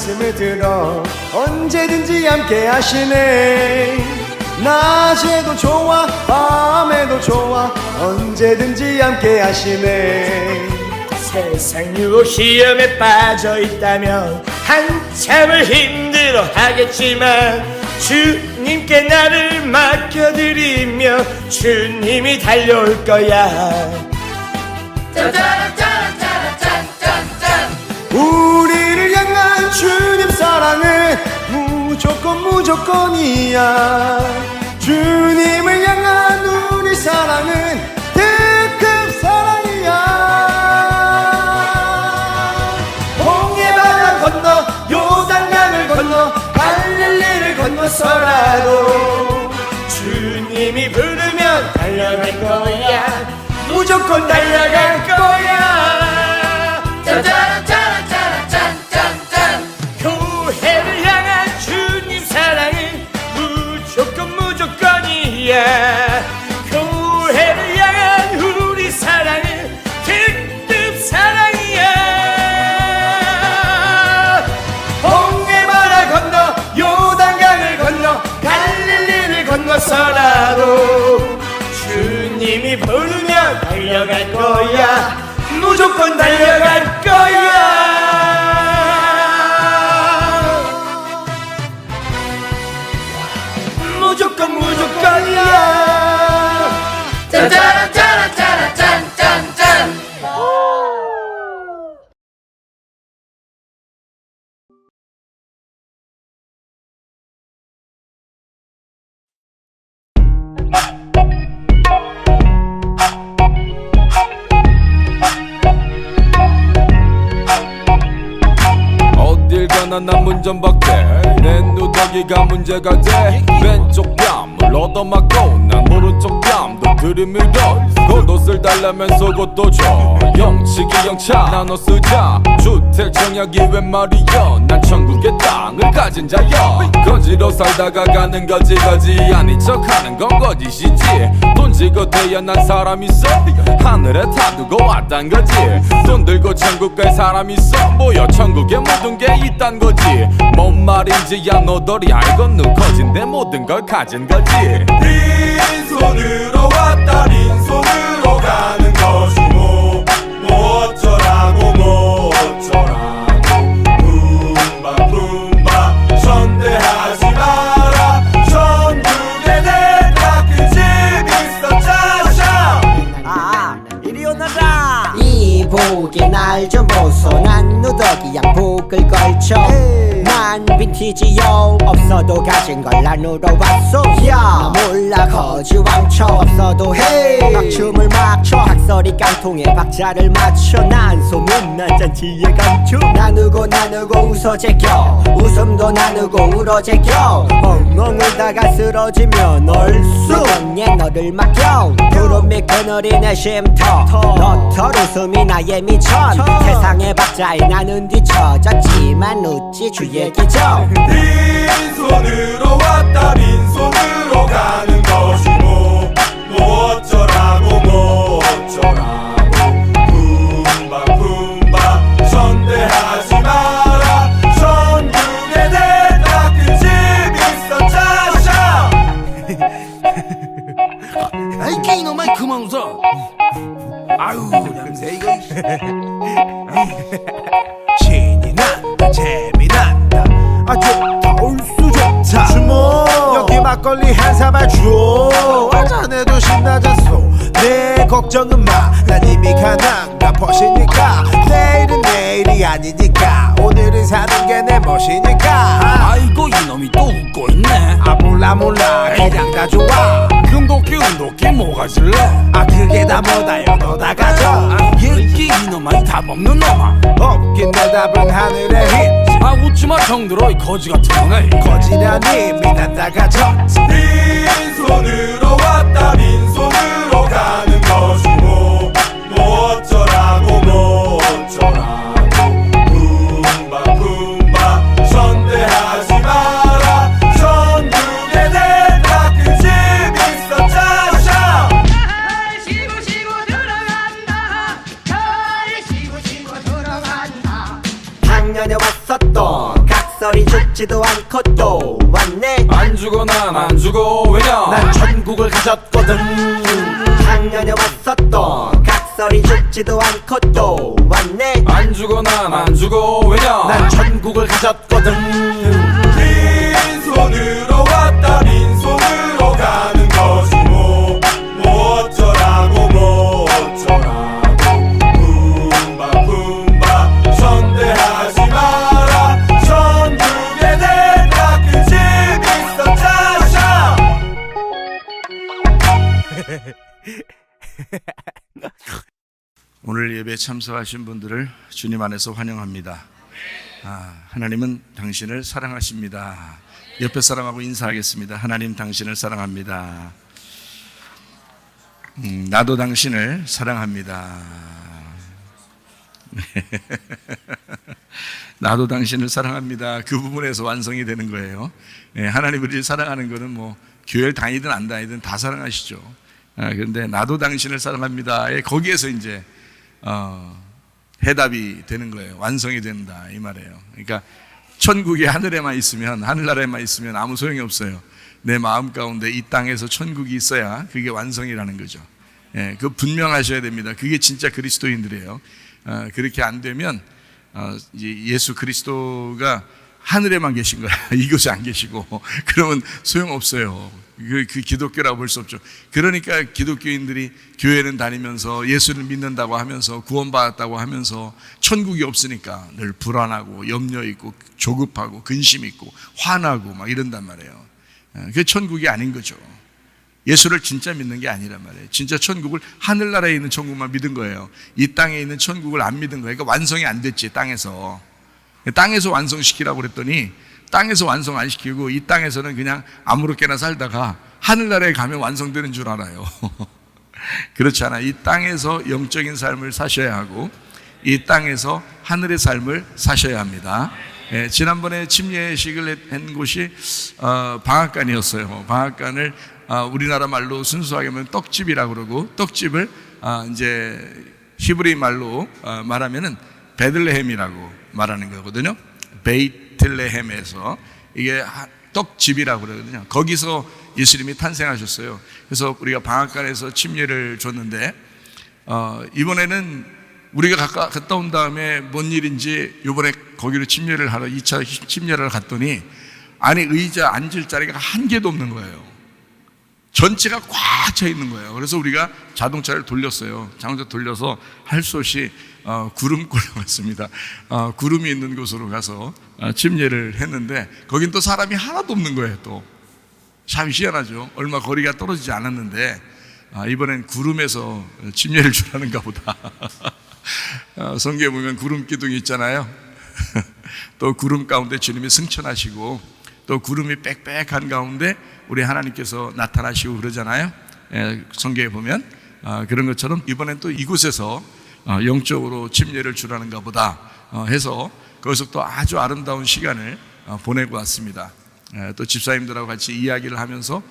말씀을 들어 언제든지 함께 하시네. 낮에도 좋아 밤에도 좋아 언제든지 함께 하시네. 세상 유혹시험에 빠져있다면 한참을 힘들어 하겠지만 주님께 나를 맡겨드리며 주님이 달려올 거야. 우리를 향한 주님 사랑은 무조건이야. 주님을 향한 우리 사랑은 특급 사랑이야. 홍해바다 건너 요단강을 건너 갈릴리를 건너서라도 주님이 부르면 달려갈 거야. 무조건 달려갈 거야. 교회를 향한 주님 사랑은 무조건이야. 교회를 향한 우리 사랑은 특급 사랑이야. 홍해바다 건너 요단강을 건너 갈릴리를 건너서라도 주님이 부르면 달려갈 거야. 무조건 달려갈 거야. 무조건이야. 짠짠짠짠짠짠짠. 어딜 가나 난 문전박대. 내 누더기가 문제가 돼. 왼쪽 뺨을 얻어맞고 난 오른쪽 뺨도 들이밀어. 겉옷을 달라면 속옷도 줘. 영치기 영차 나눠 쓰자. 주택 청약이 웬 말이야. 난 천국의 땅을 가진 자야. 거지로 살다가 가는 거지 거지 아닌 척하는 건 거짓이지. 돈 지고 돼야 난 사람 있어. 하늘에 타두고 왔단 거지. 돈 들고 천국 갈 사람 있어. 뭐야 천국에 모든 게 있단 거지. 뭔 말인지 야 너덜이 알겠누. 거진데 모든 걸 가진 거지. 빈손으로 왔다 빈손으로 가는 것이 뭐 어쩌라고 뭐 어쩌라고. 품바 선대하지 마라. 천국에 내 닦은 집 있어 짜샤. 이리 오너라. 이 복에 날 좀 보소. 난 누더기 양복을 걸쳐. 난 빈티지요. 없어도 가진 걸 나누러 왔소. 야 몰라 거지 왕쳐. 없어도 해 막춤을 막춰. 학설이 깡통에 박자를 맞춰. 난 소문난 잔치에 감춰. 나누고 웃어 제껴. 웃음도 나누고 울어 제껴. 엉엉 울다가 쓰러지면 얼쑤 언니 너를 맡겨. 구름이 그늘이 내 쉼터. 너털 웃음이 나의 미천. 세상의 박자에 나는 뒤처졌지만 웃지 주의 기적. 빈손으로 왔다 빈손으로 가는 것이 뭐 어쩌라고 뭐 어쩌라고. 품바 선대하지 마라. 천국에 내 닦은 집 있어 짜샤. 아이 게이놈아 그만 웃어. 아유 냄새 이거. 신이 난다 재미난다. 아 좋다 올수 좋다. 주모 여기 막걸리 한 사발 줘. 자네도 신나졌소. 내 걱정은 마. 난 이미 가난가 벗이니까. 내일은 내일이 아니니까. 오늘은 사는 게 내 멋이니까. 아이고 이놈이 또 웃고 있네. 아 몰라 그냥 다 좋아. 은도끼 뭐가 질래? 아 그게 다 뭐다요 너 다 가져. 얘기 이놈아 이 답 없는 놈아. 없긴 대답은 하늘의 힘. 아 웃지마 정들어 이 거지 같은 놈아. 거지라니 미난 다 가져. 빈손으로 왔다 빈손으로 가는 것이 뭐 어쩌라고 뭐 어쩌라고. 품바 선대하지 마라. 천국에 내 닦은 집 있어 짜샤. 쉬고 들어간다. 쉬고 들어간다. 작년에 왔었던 각설이 죽지도 않고 또 왔네. 안 죽어 난 안 죽어 왜냐 난 천국을 가졌거든. 작년에 왔었던 각설이 죽지도 않고 또 왔네. 안 죽어 난 안 죽어 왜냐 난 천국을 가졌거든. 빈손으로 왔다 빈손으로 가는 거지 뭐 어쩌라고 뭐 어쩌라고 품바 품바 선대하지 마라 천국에 내 닦은 집 있어 자샤. 오늘 예배에 참석하신 분들을 주님 안에서 환영합니다. 하나님은 당신을 사랑하십니다. 옆에 사람하고 인사하겠습니다. 하나님 당신을 사랑합니다. 나도 당신을 사랑합니다. 나도 당신을 사랑합니다. 그 부분에서 완성이 되는 거예요. 하나님 우리를 사랑하는 거는 뭐 교회를 다니든 안 다니든 다 사랑하시죠. 그런데 나도 당신을 사랑합니다. 거기에서 이제 해답이 되는 거예요. 완성이 된다 이 말이에요. 그러니까 천국이 하늘에만 있으면, 하늘나라에만 있으면 아무 소용이 없어요. 내 마음 가운데 이 땅에서 천국이 있어야 그게 완성이라는 거죠. 그 분명하셔야 됩니다. 그게 진짜 그리스도인들이에요. 그렇게 안 되면 예수 그리스도가 하늘에만 계신 거야. 이곳에 안 계시고 그러면 소용없어요. 그 기독교라고 볼 수 없죠. 그러니까 기독교인들이 교회는 다니면서 예수를 믿는다고 하면서 구원받았다고 하면서 천국이 없으니까 늘 불안하고 염려 있고 조급하고 근심 있고 화나고 막 이런단 말이에요. 그게 천국이 아닌 거죠. 예수를 진짜 믿는 게 아니란 말이에요. 진짜 천국을 하늘나라에 있는 천국만 믿은 거예요. 이 땅에 있는 천국을 안 믿은 거예요. 그러니까 완성이 안 됐지. 땅에서 완성시키라고 그랬더니 땅에서 완성 안 시키고 이 땅에서는 그냥 아무렇게나 살다가 하늘나라에 가면 완성되는 줄 알아요. 그렇지 않아. 이 땅에서 영적인 삶을 사셔야 하고 이 땅에서 하늘의 삶을 사셔야 합니다. 지난번에 침례식을 한 곳이 방앗간이었어요. 방앗간을 우리나라 말로 순수하게 하면 떡집이라고 그러고, 떡집을 이제 히브리 말로 말하면은 베들레헴이라고 말하는 거거든요. 베이틀레헴에서 이게 떡집이라고 그러거든요. 거기서 예수님이 탄생하셨어요. 그래서 우리가 방앗간에서 침례를 줬는데 이번에는 우리가 갔다 온 다음에 뭔 일인지 이번에 거기로 침례를 하러 2차 침례를 갔더니 안에 의자 앉을 자리가 한 개도 없는 거예요. 전체가 꽉 차 있는 거예요. 그래서 우리가 자동차를 돌렸어요. 자동차 돌려서 할 수 없이 구름골로 갔습니다. 구름이 있는 곳으로 가서 침례를 했는데 거긴 또 사람이 하나도 없는 거예요. 또 참 희한하죠. 얼마 거리가 떨어지지 않았는데 이번엔 구름에서 침례를 주라는가 보다. 성경에 보면 구름 기둥이 있잖아요. 또 구름 가운데 주님이 승천하시고 또 구름이 빽빽한 가운데 우리 하나님께서 나타나시고 그러잖아요. 성경에 보면 그런 것처럼 이번엔 또 이곳에서 영적으로 침례를 주라는가 보다 해서 거기서 또 아주 아름다운 시간을 보내고 왔습니다. 또 집사님들하고 같이 이야기를 하면서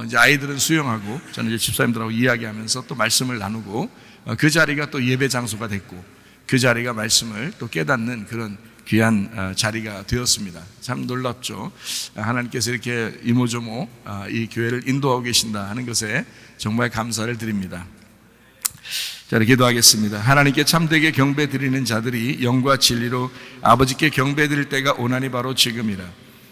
이제 아이들은 수영하고 저는 이제 집사님들하고 이야기하면서 또 말씀을 나누고 그 자리가 또 예배 장소가 됐고 그 자리가 말씀을 또 깨닫는 그런 귀한 자리가 되었습니다. 참 놀랍죠. 하나님께서 이렇게 이모저모 이 교회를 인도하고 계신다 하는 것에 정말 감사를 드립니다. 자, 기도하겠습니다. 하나님께 참되게 경배 드리는 자들이 영과 진리로 아버지께 경배 드릴 때가 오나니 바로 지금이라.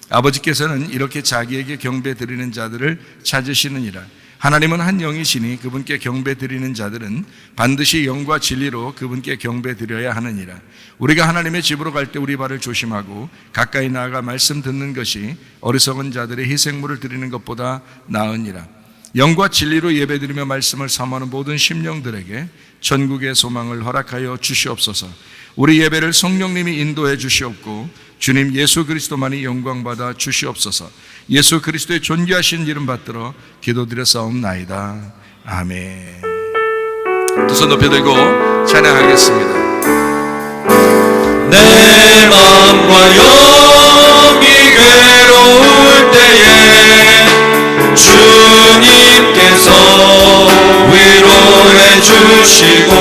아버지께서는 이렇게 자기에게 경배 드리는 자들을 찾으시느니라. 하나님은 한 영이시니 그분께 경배 드리는 자들은 반드시 영과 진리로 그분께 경배 드려야 하느니라. 우리가 하나님의 집으로 갈 때 우리 발을 조심하고 가까이 나아가 말씀 듣는 것이 어리석은 자들의 희생물을 드리는 것보다 나으니라. 영과 진리로 예배드리며 말씀을 삼하는 모든 심령들에게 천국의 소망을 허락하여 주시옵소서. 우리 예배를 성령님이 인도해 주시옵고 주님 예수 그리스도만이 영광받아 주시옵소서. 예수 그리스도의 존귀하신 이름 받들어 기도드렸사옵나이다. 아멘. 두 손 높여 들고 찬양하겠습니다. 내 마음과 영이 괴로울 때에 주님께서 위로해 주시고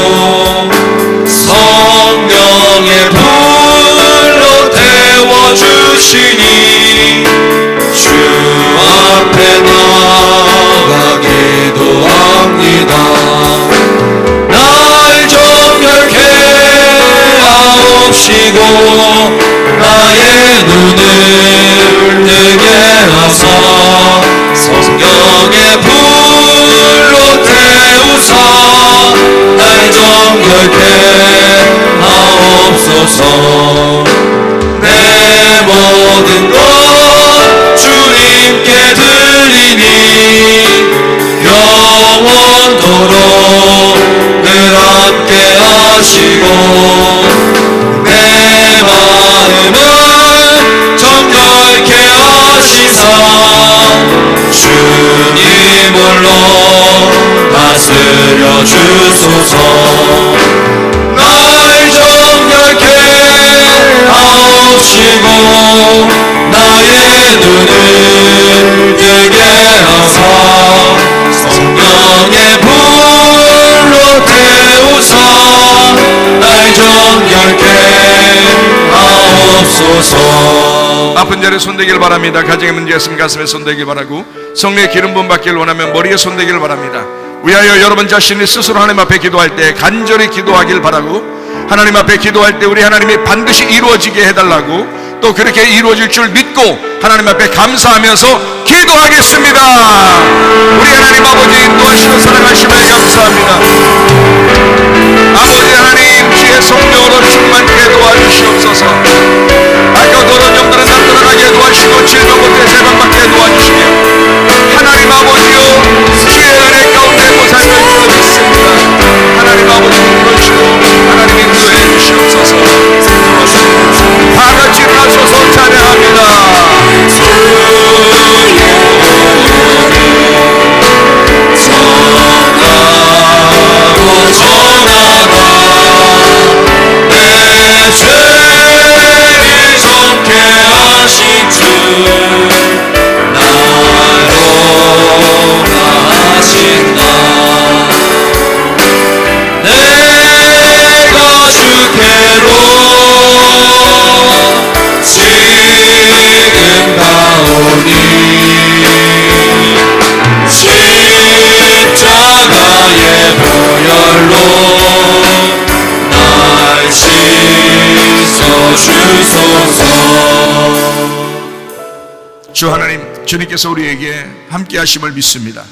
성령의 불로 태워주시고 주소서. 내 모든 것 주님께 드리니 영원토록 늘 함께 하시고 내 마음을 정결케 하시사 주님 홀로 다스려 주소서. 날 정결케 하옵시고 나의 눈을 뜨게 하사 성령의 불로 태우사 날 정결케 하옵소서. 아픈 자리에 손대길 바랍니다. 가정에 문제가 있으면 가슴에 손대길 바라고, 성령의 기름 부음 받기를 원하면 머리에 손대길 바랍니다. 위하여 여러분 자신이 스스로 하나님 앞에 기도할 때 간절히 기도하길 바라고, 하나님 앞에 기도할 때 우리 하나님이 반드시 이루어지게 해달라고, 또 그렇게 이루어질 줄 믿고 하나님 앞에 감사하면서 기도하겠습니다. 우리 하나님 아버지 인도하시는 사랑하심을 감사합니다. 아버지 하나님, 주의 성령으로 충만케 도와주시옵소서. 아까도던 영들은 나타나게 도와주시고 질병부터 재방받게 도와주시며 하나님 아버지여 주의 은혜 가운데 보살펴 주시옵소서. 믿습니다. 하나님 아버지 그러시고 하나님 인도해 주시옵소서. 다 같이 일어나셔서 찬양합니다. 십자가의 보혈로 날 씻어주소서. 주 하나님, 주님께서 우리에게 함께 하심을 믿습니다.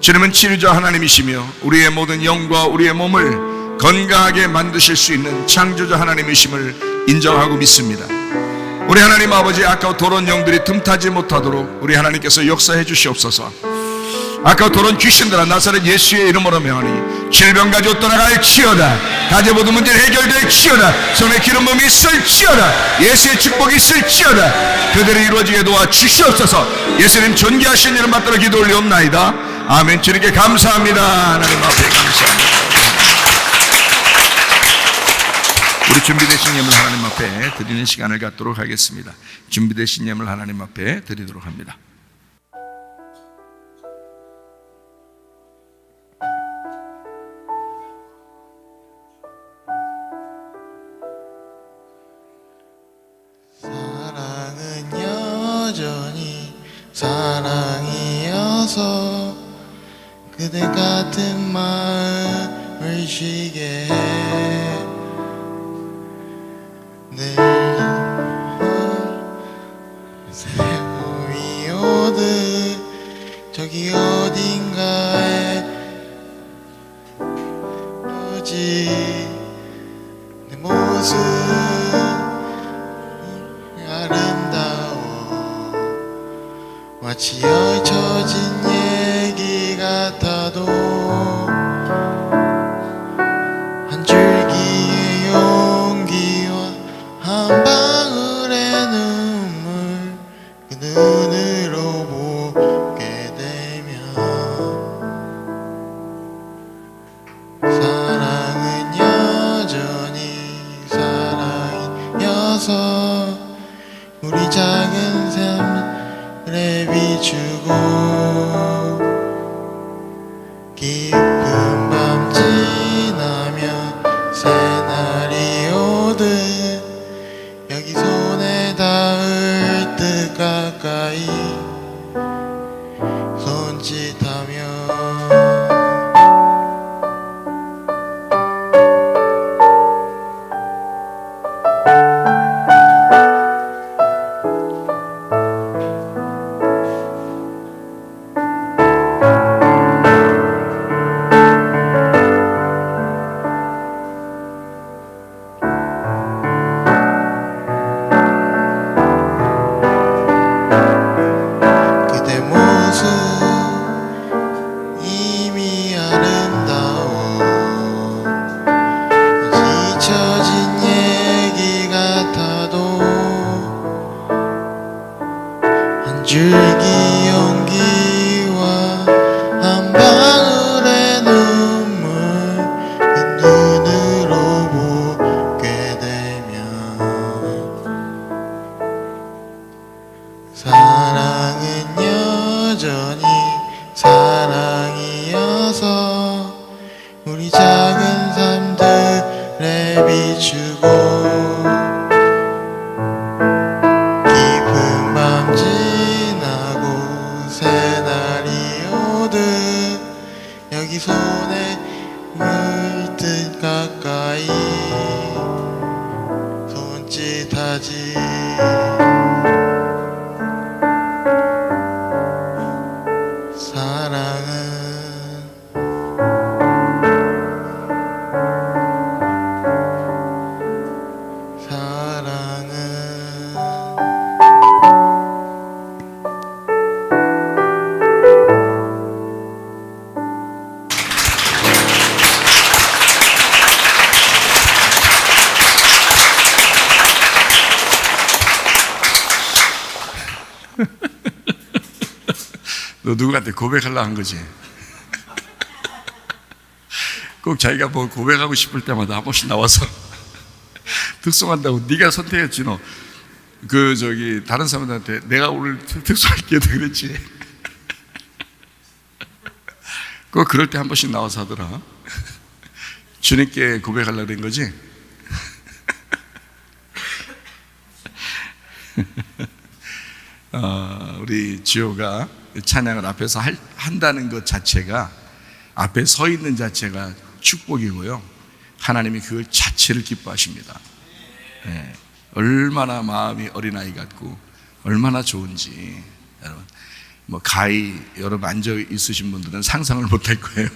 주님은 치료자 하나님이시며 우리의 모든 영과 우리의 몸을 건강하게 만드실 수 있는 창조자 하나님이심을 인정하고 믿습니다. 우리 하나님 아버지, 아까 도론 영들이 틈타지 못하도록 우리 하나님께서 역사해 주시옵소서. 아까 도론 귀신들아 나사렛 예수의 이름으로 명하니 질병 가지고 떠나갈지어다. 가지 모든 문제는 해결될지어다. 손에 기름 부음이 있을지어다. 예수의 축복이 있을지어다. 그들이 이루어지게 도와주시옵소서. 예수님 존귀하신 이름 받들어 기도 올리옵나이다. 아멘. 주님께 감사합니다. 하나님 앞에 감사합니다. 우리 준비되신 예물 하나님 앞에 드리는 시간을 갖도록 하겠습니다. 준비되신 예물 하나님 앞에 드리도록 합니다. 사랑은 여전히 사랑이어서 그대 같은 마음을 쉬게 해. 늘 세월이 오듯 저기 어딘가에 오직 내 모습 아름다워. 마치 펼쳐진 얘기 같아도 한 줄기의 용기와 한 방울의 눈물 그 눈으로 보게 되면 사랑은 여전히 사랑이어서 우리 작은 삶에 비추고 비추고 깊은 밤 지나고 새날이 오듯 여기 손에 물든 가까이 손짓하지 너 누구한테 고백하려고 한 거지? 꼭 자기가 뭐 고백하고 싶을 때마다 한 번씩 나와서 특송한다고. 네가 선택했지. 너 다른 사람들한테 내가 오늘 특송할게 그랬지. 꼭 그럴 때 한 번씩 나와서 하더라. 주님께 고백하려고 그런 거지? 우리 지호가 찬양을 앞에서 한다는 것 자체가, 앞에 서 있는 자체가 축복이고요, 하나님이 그 자체를 기뻐하십니다. 네. 얼마나 마음이 어린아이 같고 얼마나 좋은지 여러분, 가히 여러분 앉아 있으신 분들은 상상을 못할 거예요.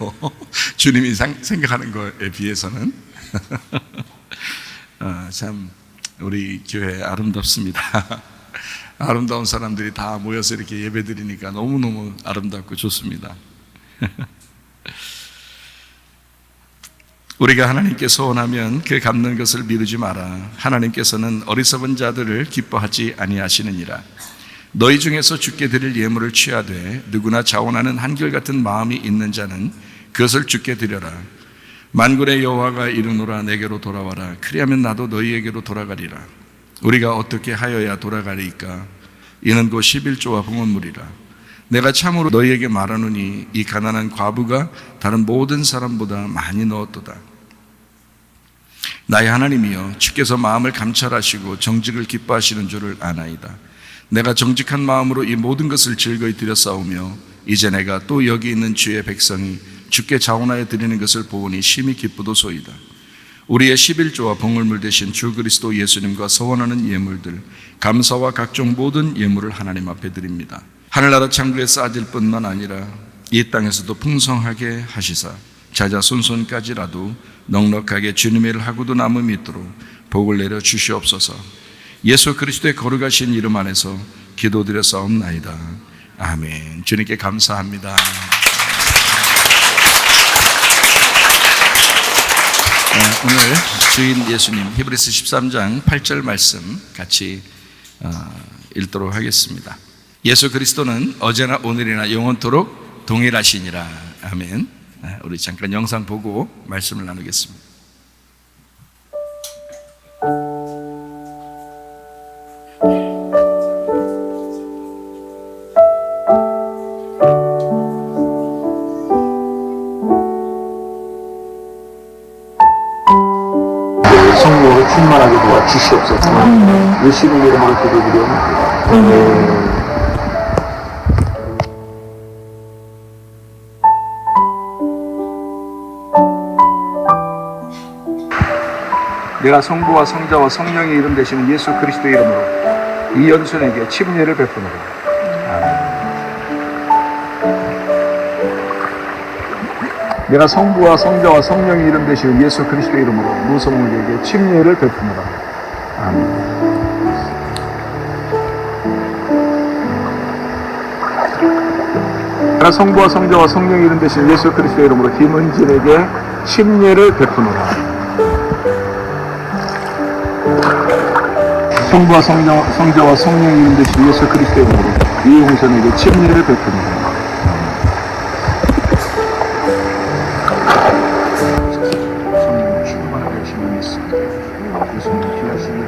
주님이 생각하는 거에 비해서는. 참 우리 교회 아름답습니다. 아름다운 사람들이 다 모여서 이렇게 예배 드리니까 너무너무 아름답고 좋습니다. 우리가 하나님께 소원하면 그 갚는 것을 미루지 마라. 하나님께서는 어리석은 자들을 기뻐하지 아니하시느니라. 너희 중에서 주께 드릴 예물을 취하되 누구나 자원하는 한결같은 마음이 있는 자는 그것을 주께 드려라. 만군의 여호와가 이르노라. 내게로 돌아와라. 그리하면 나도 너희에게로 돌아가리라. 우리가 어떻게 하여야 돌아가리까? 이는 곧 11조와 봉헌물이라. 내가 참으로 너희에게 말하노니 이 가난한 과부가 다른 모든 사람보다 많이 넣었도다. 나의 하나님이여, 주께서 마음을 감찰하시고 정직을 기뻐하시는 줄을 아나이다. 내가 정직한 마음으로 이 모든 것을 즐거이 드렸사오며 이제 내가 또 여기 있는 주의 백성이 주께 자원하여 드리는 것을 보오니 심히 기쁘도소이다. 우리의 11조와 봉헌물 대신 주 그리스도 예수님과 서원하는 예물들, 감사와 각종 모든 예물을 하나님 앞에 드립니다. 하늘나라 창고에 쌓아질 뿐만 아니라 이 땅에서도 풍성하게 하시사 자자손손까지라도 넉넉하게 주님의 일을 하고도 남음이 있도록 복을 내려 주시옵소서. 예수 그리스도의 거룩하신 이름 안에서 기도드렸사옵나이다. 아멘. 주님께 감사합니다. 오늘 주인 예수님 히브리서 13장 8절 말씀 같이 읽도록 하겠습니다. 예수 그리스도는 어제나 오늘이나 영원토록 동일하시니라. 아멘. 우리 잠깐 영상 보고 말씀을 나누겠습니다. 성령으로 충만하게 도와주시옵소서. 예수님의 이름으로 기도드리옵나이다. 내가 성부와 성자와 성령의 이름 되시는 예수 그리스도의 이름으로 이 연순에게 침례를 베푸노라. 내가 성부와 성자와 성령의 이름 되시는 예수 그리스도의 이름으로 무성에게 침례를 베푸노라. 아멘. 내가 성부와 성자와 성령의 이름 되시는 예수 그리스도의 이름으로 김은진에게 침례를 베푸노라. 성부와 성자와 성령의 이름 되신 예수 그리스도의 이름으로 이용선에게 침례를 베푸노라. 성령 충만하게 하시는 예수 예수님 귀하시는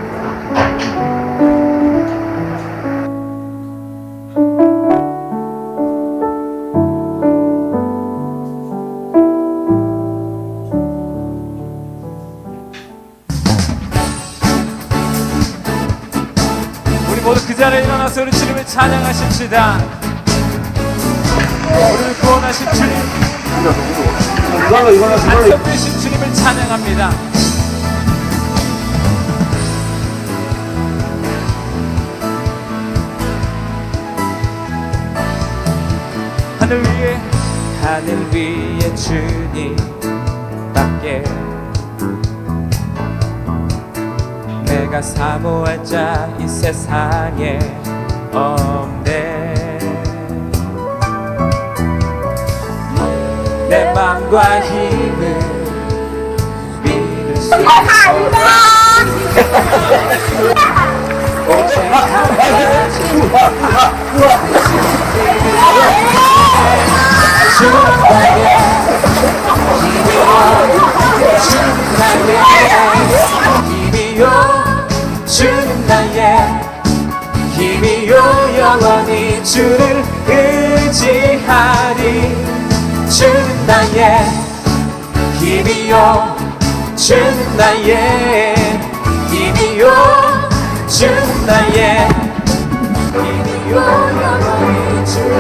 그 자리에 일어나서 우리 주님을 찬양하십시다. 우리를 구원하신 주님, 안석되신 주님을 찬양합니다. 하늘 위에 주님밖에 내가 사모할 자 이 세상에 없네. 내 맘과 힘을 믿을 수 있어. 오직 한 가지 주는 나의 힘이요, 주는 나의 힘이요, 영원히 주를 의지하리. 주는 나의 힘이요, 주는 나의 힘이요, 주는 나의 힘이요, 영원히 주를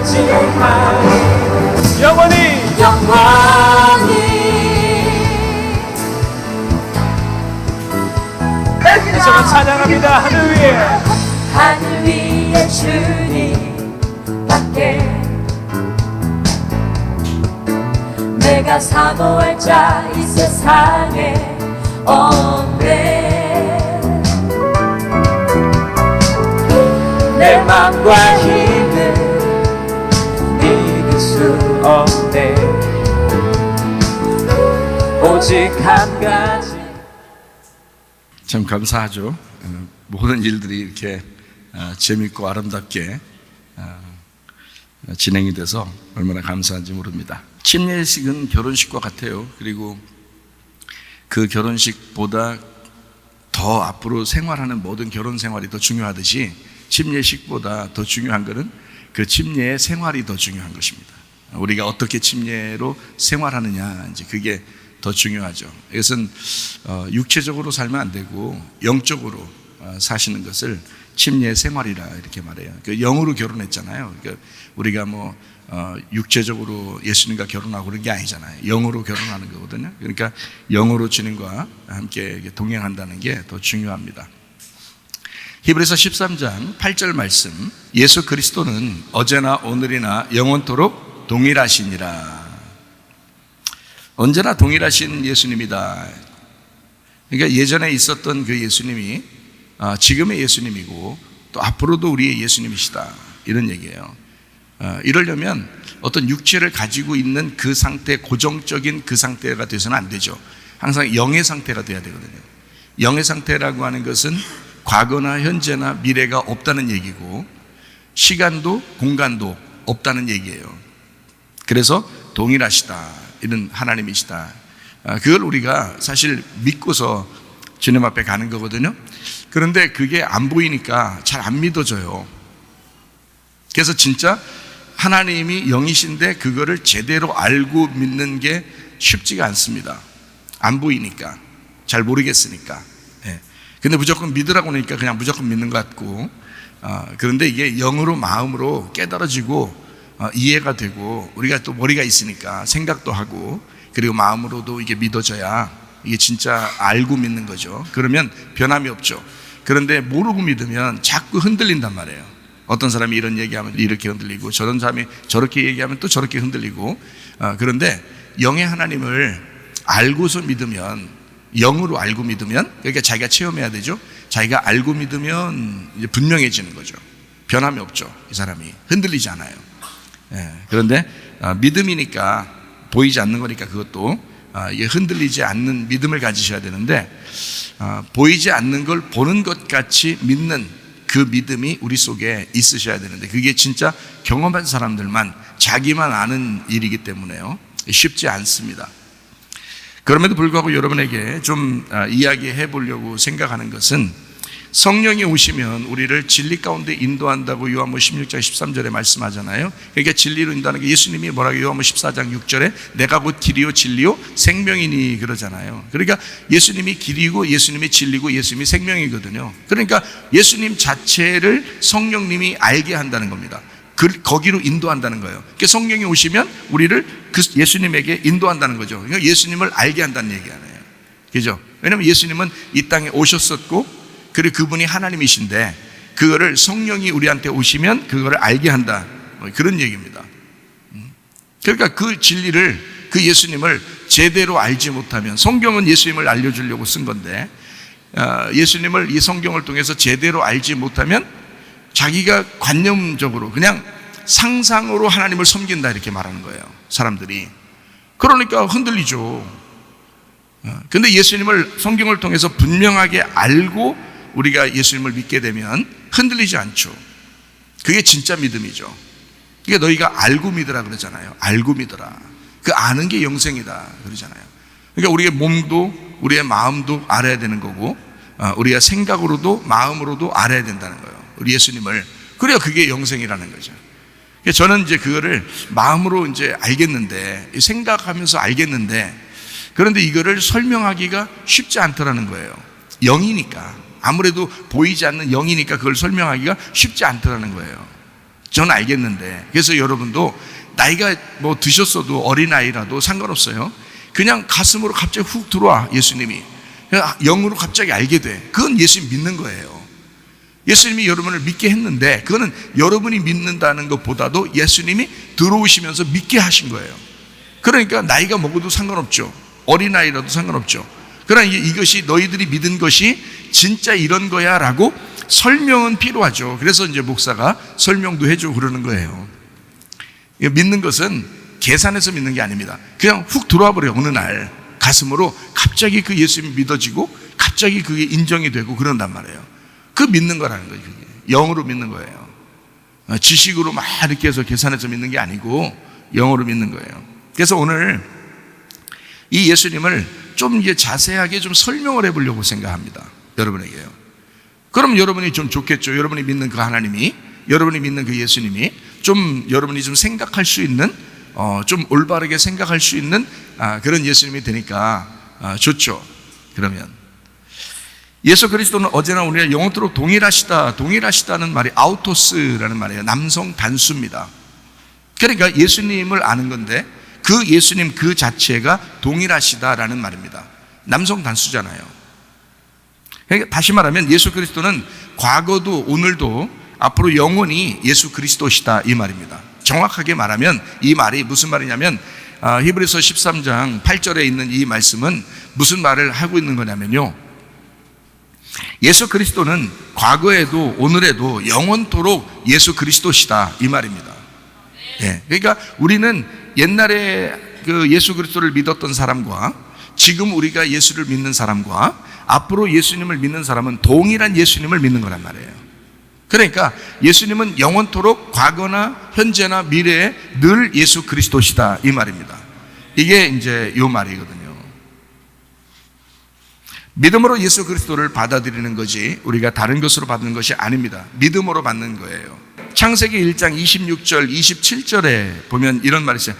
의지하리. 영원히 다시 한번 찬양합니다. 하늘 위에 주님밖에 내가 사모할 자 이 세상에 없네. 내 맘과 힘을 믿을 수 없네. 오직 한 가지. 참 감사하죠. 모든 일들이 이렇게 재밌고 아름답게 진행이 돼서 얼마나 감사한지 모릅니다. 침례식은 결혼식과 같아요. 그리고 그 결혼식보다 더 앞으로 생활하는 모든 결혼 생활이 더 중요하듯이 침례식보다 더 중요한 것은 그 침례의 생활이 더 중요한 것입니다. 우리가 어떻게 침례로 생활하느냐, 이제 그게 더 중요하죠. 이것은 육체적으로 살면 안 되고 영적으로 사시는 것을 침례의 생활이라 이렇게 말해요. 그 영으로 결혼했잖아요. 그러니까 우리가 뭐 육체적으로 예수님과 결혼하고 그런 게 아니잖아요. 영으로 결혼하는 거거든요. 그러니까 영으로 주님과 함께 동행한다는 게 더 중요합니다. 히브리서 13장 8절 말씀, 예수 그리스도는 어제나 오늘이나 영원토록 동일하시니라. 언제나 동일하신 예수님이다. 그러니까 예전에 있었던 그 예수님이 지금의 예수님이고 또 앞으로도 우리의 예수님이시다, 이런 얘기예요. 이러려면 어떤 육체를 가지고 있는 그 상태, 고정적인 그 상태가 돼서는 안 되죠. 항상 영의 상태가 돼야 되거든요. 영의 상태라고 하는 것은 과거나 현재나 미래가 없다는 얘기고 시간도 공간도 없다는 얘기예요. 그래서 동일하시다, 이런 하나님이시다. 그걸 우리가 사실 믿고서 주님 앞에 가는 거거든요. 그런데 그게 안 보이니까 잘 안 믿어져요. 그래서 진짜 하나님이 영이신데 그거를 제대로 알고 믿는 게 쉽지가 않습니다. 안 보이니까, 잘 모르겠으니까. 근데 무조건 믿으라고 하니까 그냥 무조건 믿는 것 같고, 그런데 이게 영으로 마음으로 깨달아지고 이해가 되고, 우리가 또 머리가 있으니까 생각도 하고, 그리고 마음으로도 이게 믿어져야 이게 진짜 알고 믿는 거죠. 그러면 변함이 없죠. 그런데 모르고 믿으면 자꾸 흔들린단 말이에요. 어떤 사람이 이런 얘기하면 이렇게 흔들리고, 저런 사람이 저렇게 얘기하면 또 저렇게 흔들리고. 그런데 영의 하나님을 알고서 믿으면, 영으로 알고 믿으면, 그러니까 자기가 체험해야 되죠. 자기가 알고 믿으면 이제 분명해지는 거죠. 변함이 없죠. 이 사람이 흔들리지 않아요. 그런데 믿음이니까, 보이지 않는 거니까 그것도 이게 흔들리지 않는 믿음을 가지셔야 되는데, 보이지 않는 걸 보는 것 같이 믿는 그 믿음이 우리 속에 있으셔야 되는데, 그게 진짜 경험한 사람들만, 자기만 아는 일이기 때문에요, 쉽지 않습니다. 그럼에도 불구하고 여러분에게 좀 이야기해 보려고 생각하는 것은, 성령이 오시면 우리를 진리 가운데 인도한다고 요한복음 16장 13절에 말씀하잖아요. 그러니까 진리로 인도하는 게 예수님이 뭐라고 요한복음 14장 6절에 내가 곧 길이요 진리요 생명이니 그러잖아요. 그러니까 예수님이 길이고 예수님이 진리고 예수님이 생명이거든요. 그러니까 예수님 자체를 성령님이 알게 한다는 겁니다. 거기로 인도한다는 거예요. 그러니까 성령이 오시면 우리를 그 예수님에게 인도한다는 거죠. 그러니까 예수님을 알게 한다는 얘기잖아요. 그죠? 왜냐하면 예수님은 이 땅에 오셨었고 그리고 그분이 하나님이신데 그거를 성령이 우리한테 오시면 그거를 알게 한다, 그런 얘기입니다. 그러니까 그 진리를, 그 예수님을 제대로 알지 못하면, 성경은 예수님을 알려주려고 쓴 건데 예수님을 이 성경을 통해서 제대로 알지 못하면 자기가 관념적으로 그냥 상상으로 하나님을 섬긴다 이렇게 말하는 거예요, 사람들이. 그러니까 흔들리죠. 근데 예수님을 성경을 통해서 분명하게 알고 우리가 예수님을 믿게 되면 흔들리지 않죠. 그게 진짜 믿음이죠. 이게 너희가 알고 믿으라 그러잖아요. 알고 믿으라. 그 아는 게 영생이다 그러잖아요. 그러니까 우리의 몸도 우리의 마음도 알아야 되는 거고, 우리가 생각으로도 마음으로도 알아야 된다는 거예요, 우리 예수님을. 그래야 그게 영생이라는 거죠. 저는 이제 그거를 마음으로 이제 알겠는데, 생각하면서 알겠는데, 그런데 이거를 설명하기가 쉽지 않더라는 거예요. 영이니까. 아무래도 보이지 않는 영이니까 그걸 설명하기가 쉽지 않더라는 거예요. 저는 알겠는데. 그래서 여러분도 나이가 뭐 드셨어도 어린아이라도 상관없어요. 그냥 가슴으로 갑자기 훅 들어와, 예수님이. 영으로 갑자기 알게 돼. 그건 예수님 믿는 거예요. 예수님이 여러분을 믿게 했는데 그거는 여러분이 믿는다는 것보다도 예수님이 들어오시면서 믿게 하신 거예요. 그러니까 나이가 먹어도 상관없죠. 어린아이라도 상관없죠. 그러나 이것이 너희들이 믿은 것이 진짜 이런 거야 라고 설명은 필요하죠. 그래서 이제 목사가 설명도 해주고 그러는 거예요. 믿는 것은 계산해서 믿는 게 아닙니다. 그냥 훅 들어와 버려요. 어느 날 가슴으로 갑자기 그 예수님이 믿어지고 갑자기 그게 인정이 되고 그런단 말이에요. 그 믿는 거라는 거예요. 그게 영으로 믿는 거예요. 지식으로 막 이렇게 해서 계산해서 믿는 게 아니고 영으로 믿는 거예요. 그래서 오늘 이 예수님을 좀 이게 자세하게 좀 설명을 해보려고 생각합니다, 여러분에게요. 그럼 여러분이 좀 좋겠죠. 여러분이 믿는 그 하나님이, 여러분이 믿는 그 예수님이 좀 여러분이 좀 생각할 수 있는, 좀 올바르게 생각할 수 있는 그런 예수님이 되니까 좋죠. 그러면 예수 그리스도는 어제나 오늘이나 영원토록 동일하시다. 동일하시다는 말이 아우토스라는 말이에요. 남성 단수입니다. 그러니까 예수님을 아는 건데 그 예수님 그 자체가 동일하시다라는 말입니다. 남성 단수잖아요. 그러니까 다시 말하면 예수 그리스도는 과거도 오늘도 앞으로 영원히 예수 그리스도시다 이 말입니다. 정확하게 말하면 이 말이 무슨 말이냐면 히브리서 13장 8절에 있는 이 말씀은 무슨 말을 하고 있는 거냐면요, 예수 그리스도는 과거에도 오늘에도 영원토록 예수 그리스도시다 이 말입니다. 예, 그러니까 우리는 옛날에 그 예수 그리스도를 믿었던 사람과 지금 우리가 예수를 믿는 사람과 앞으로 예수님을 믿는 사람은 동일한 예수님을 믿는 거란 말이에요. 그러니까 예수님은 영원토록 과거나 현재나 미래에 늘 예수 그리스도시다 이 말입니다. 이게 이제 이 말이거든요. 믿음으로 예수 그리스도를 받아들이는 거지 우리가 다른 것으로 받는 것이 아닙니다. 믿음으로 받는 거예요. 창세기 1장 26절 27절에 보면 이런 말이 있어요.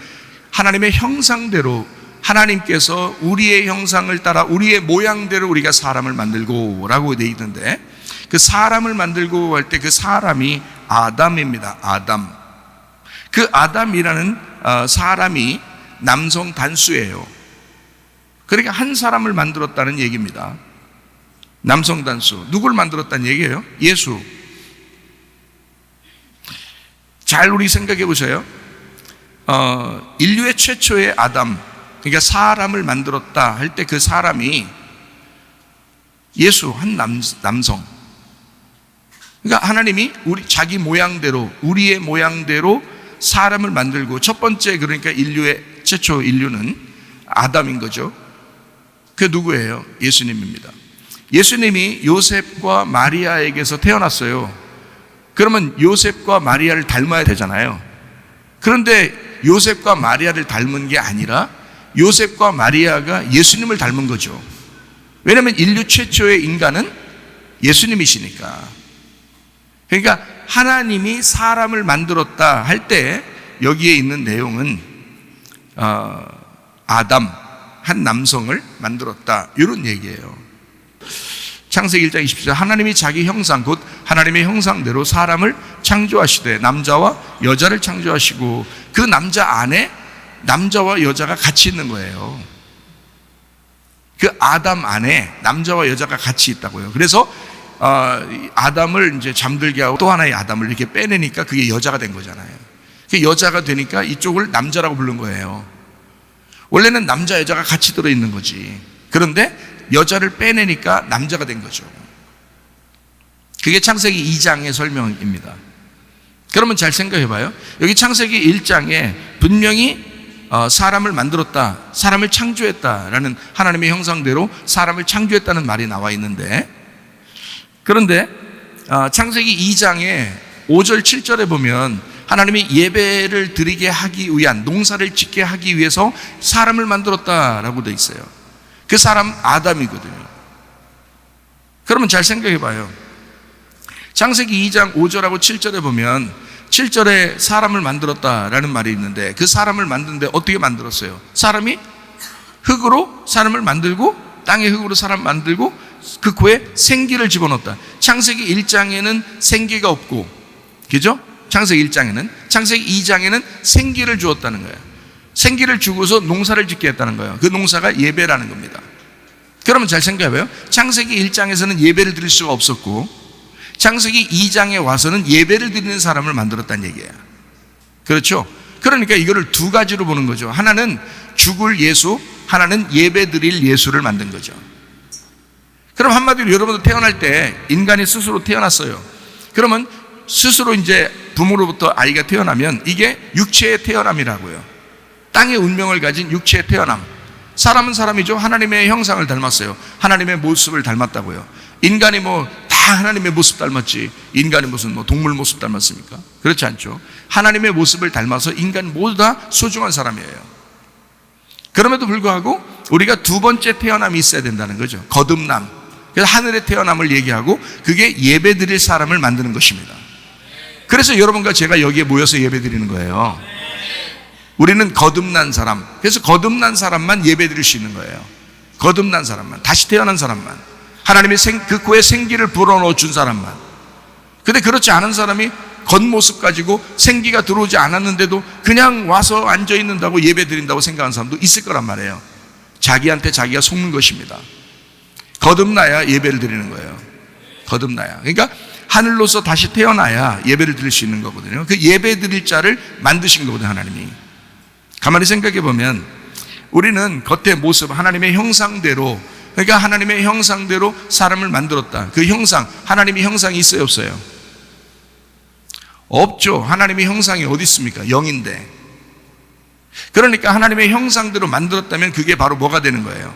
하나님의 형상대로 하나님께서 우리의 형상을 따라 우리의 모양대로 우리가 사람을 만들고 라고 되어 있는데, 그 사람을 만들고 할 때 그 사람이 아담입니다. 아담. 그 아담이라는 사람이 남성 단수예요. 그러니까 한 사람을 만들었다는 얘기입니다. 남성 단수. 누굴 만들었다는 얘기예요? 예수. 잘 우리 생각해 보세요. 인류의 최초의 아담, 그러니까 사람을 만들었다 할 때 그 사람이 예수, 한 남성. 그러니까 하나님이 자기 모양대로, 우리의 모양대로 사람을 만들고, 첫 번째 그러니까 인류의 최초 인류는 아담인 거죠. 그게 누구예요? 예수님입니다. 예수님이 요셉과 마리아에게서 태어났어요. 그러면 요셉과 마리아를 닮아야 되잖아요. 그런데 요셉과 마리아를 닮은 게 아니라 요셉과 마리아가 예수님을 닮은 거죠. 왜냐하면 인류 최초의 인간은 예수님이시니까. 그러니까 하나님이 사람을 만들었다 할 때 여기에 있는 내용은 아담, 한 남성을 만들었다, 이런 얘기예요. 창세기 1장 20절, 하나님이 자기 형상 곧 하나님의 형상대로 사람을 창조하시되 남자와 여자를 창조하시고 그 남자 안에 남자와 여자가 같이 있는 거예요. 그 아담 안에 남자와 여자가 같이 있다고요. 그래서 아담을 이제 잠들게 하고 또 하나의 아담을 이렇게 빼내니까 그게 여자가 된 거잖아요. 그 여자가 되니까 이쪽을 남자라고 부른 거예요. 원래는 남자 여자가 같이 들어있는 거지. 그런데 여자를 빼내니까 남자가 된 거죠. 그게 창세기 2장의 설명입니다. 그러면 잘 생각해 봐요. 여기 창세기 1장에 분명히 사람을 만들었다, 사람을 창조했다라는, 하나님의 형상대로 사람을 창조했다는 말이 나와 있는데, 그런데 창세기 2장의 5절 7절에 보면 하나님이 예배를 드리게 하기 위한, 농사를 짓게 하기 위해서 사람을 만들었다라고 되어 있어요. 그 사람 아담이거든요. 그러면 잘 생각해 봐요. 창세기 2장 5절하고 7절에 보면 7절에 사람을 만들었다라는 말이 있는데, 그 사람을 만드는데 어떻게 만들었어요? 사람이 흙으로 사람을 만들고, 땅의 흙으로 사람 만들고 그 코에 생기를 집어넣었다. 창세기 1장에는 생기가 없고, 그죠? 창세기 1장에는, 창세기 2장에는 생기를 주었다는 거예요. 생기를 주고서 농사를 짓게 했다는 거예요. 그 농사가 예배라는 겁니다. 그러면 잘 생각해봐요. 창세기 1장에서는 예배를 드릴 수가 없었고, 창세기 2장에 와서는 예배를 드리는 사람을 만들었다는 얘기예요. 그렇죠? 그러니까 이거를 두 가지로 보는 거죠. 하나는 죽을 예수, 하나는 예배 드릴 예수를 만든 거죠. 그럼 한마디로 여러분도 태어날 때 인간이 스스로 태어났어요. 그러면 스스로 이제 부모로부터 아이가 태어나면 이게 육체의 태어남이라고요. 땅의 운명을 가진 육체의 태어남. 사람은 사람이죠. 하나님의 형상을 닮았어요. 하나님의 모습을 닮았다고요. 인간이 다 하나님의 모습 닮았지, 인간이 무슨 동물 모습 닮았습니까? 그렇지 않죠. 하나님의 모습을 닮아서 인간 모두 다 소중한 사람이에요. 그럼에도 불구하고 우리가 두 번째 태어남이 있어야 된다는 거죠. 거듭남. 그래서 하늘의 태어남을 얘기하고, 그게 예배 드릴 사람을 만드는 것입니다. 그래서 여러분과 제가 여기에 모여서 예배 드리는 거예요. 우리는 거듭난 사람, 그래서 거듭난 사람만 예배 드릴 수 있는 거예요. 거듭난 사람만, 다시 태어난 사람만, 하나님의 그 코에 생기를 불어넣어 준 사람만. 근데 그렇지 않은 사람이 겉모습 가지고 생기가 들어오지 않았는데도 그냥 와서 앉아 있는다고 예배 드린다고 생각하는 사람도 있을 거란 말이에요. 자기한테 자기가 속는 것입니다. 거듭나야 예배를 드리는 거예요. 거듭나야. 그러니까 하늘로서 다시 태어나야 예배를 드릴 수 있는 거거든요. 그 예배 드릴 자를 만드신 거거든요, 하나님이. 가만히 생각해 보면 우리는 겉의 모습, 하나님의 형상대로, 그러니까 하나님의 형상대로 사람을 만들었다. 그 형상, 하나님의 형상이 있어요, 없어요? 없죠. 하나님의 형상이 어디 있습니까? 영인데. 그러니까 하나님의 형상대로 만들었다면 그게 바로 뭐가 되는 거예요?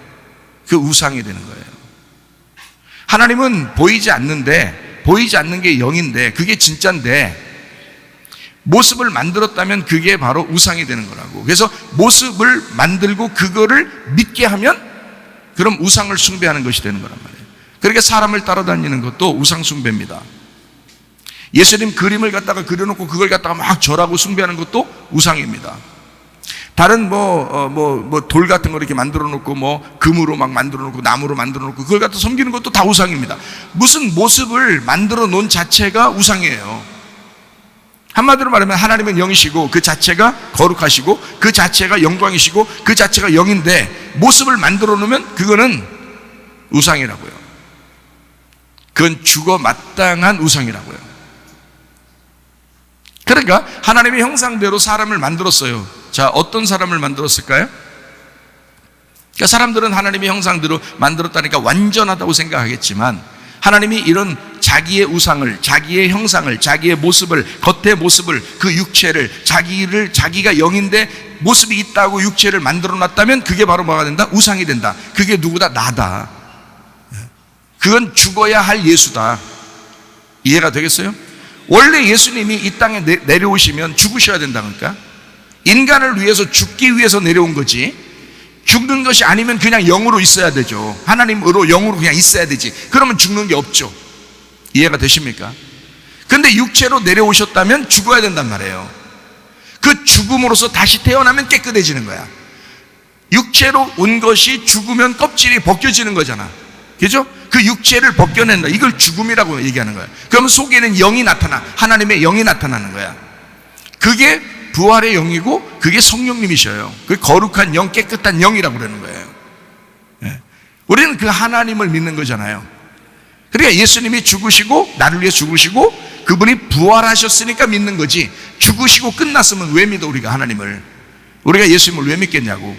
그 우상이 되는 거예요. 하나님은 보이지 않는데, 보이지 않는 게 영인데 그게 진짜인데, 모습을 만들었다면 그게 바로 우상이 되는 거라고. 그래서 모습을 만들고 그거를 믿게 하면 그럼 우상을 숭배하는 것이 되는 거란 말이에요. 그러니까 사람을 따라다니는 것도 우상 숭배입니다. 예수님 그림을 갖다가 그려놓고 그걸 갖다가 막 절하고 숭배하는 것도 우상입니다. 다른 돌 같은 거 이렇게 만들어 놓고 금으로 막 만들어 놓고 나무로 만들어 놓고 그걸 갖다 섬기는 것도 다 우상입니다. 무슨 모습을 만들어 놓은 자체가 우상이에요. 한마디로 말하면 하나님은 영이시고 그 자체가 거룩하시고 그 자체가 영광이시고 그 자체가 영인데 모습을 만들어 놓으면 그거는 우상이라고요. 그건 죽어 마땅한 우상이라고요. 그러니까 하나님의 형상대로 사람을 만들었어요. 자, 어떤 사람을 만들었을까요? 그러니까 사람들은 하나님의 형상대로 만들었다니까 완전하다고 생각하겠지만, 하나님이 이런 자기의 우상을, 자기의 형상을, 자기의 모습을, 겉의 모습을, 그 육체를, 자기가 영인데 모습이 있다고 육체를 만들어 놨다면 그게 바로 뭐가 된다? 우상이 된다. 그게 누구다? 나다. 그건 죽어야 할 예수다. 이해가 되겠어요? 원래 예수님이 이 땅에 내려오시면 죽으셔야 된다니까. 인간을 위해서 죽기 위해서 내려온 거지, 죽는 것이 아니면 그냥 영으로 있어야 되죠. 하나님으로 영으로 그냥 있어야 되지. 그러면 죽는 게 없죠. 이해가 되십니까? 근데 육체로 내려오셨다면 죽어야 된단 말이에요. 그 죽음으로써 다시 태어나면 깨끗해지는 거야. 육체로 온 것이 죽으면 껍질이 벗겨지는 거잖아. 그죠? 그 육체를 벗겨낸다. 이걸 죽음이라고 얘기하는 거야. 그러면 속에는 영이 나타나. 하나님의 영이 나타나는 거야. 그게 부활의 영이고 그게 성령님이셔요. 그 거룩한 영, 깨끗한 영이라고 그러는 거예요. 예. 우리는 그 하나님을 믿는 거잖아요. 그러니까 예수님이 죽으시고 나를 위해 죽으시고 그분이 부활하셨으니까 믿는 거지, 죽으시고 끝났으면 왜 믿어 우리가 하나님을? 우리가 예수님을 왜 믿겠냐고.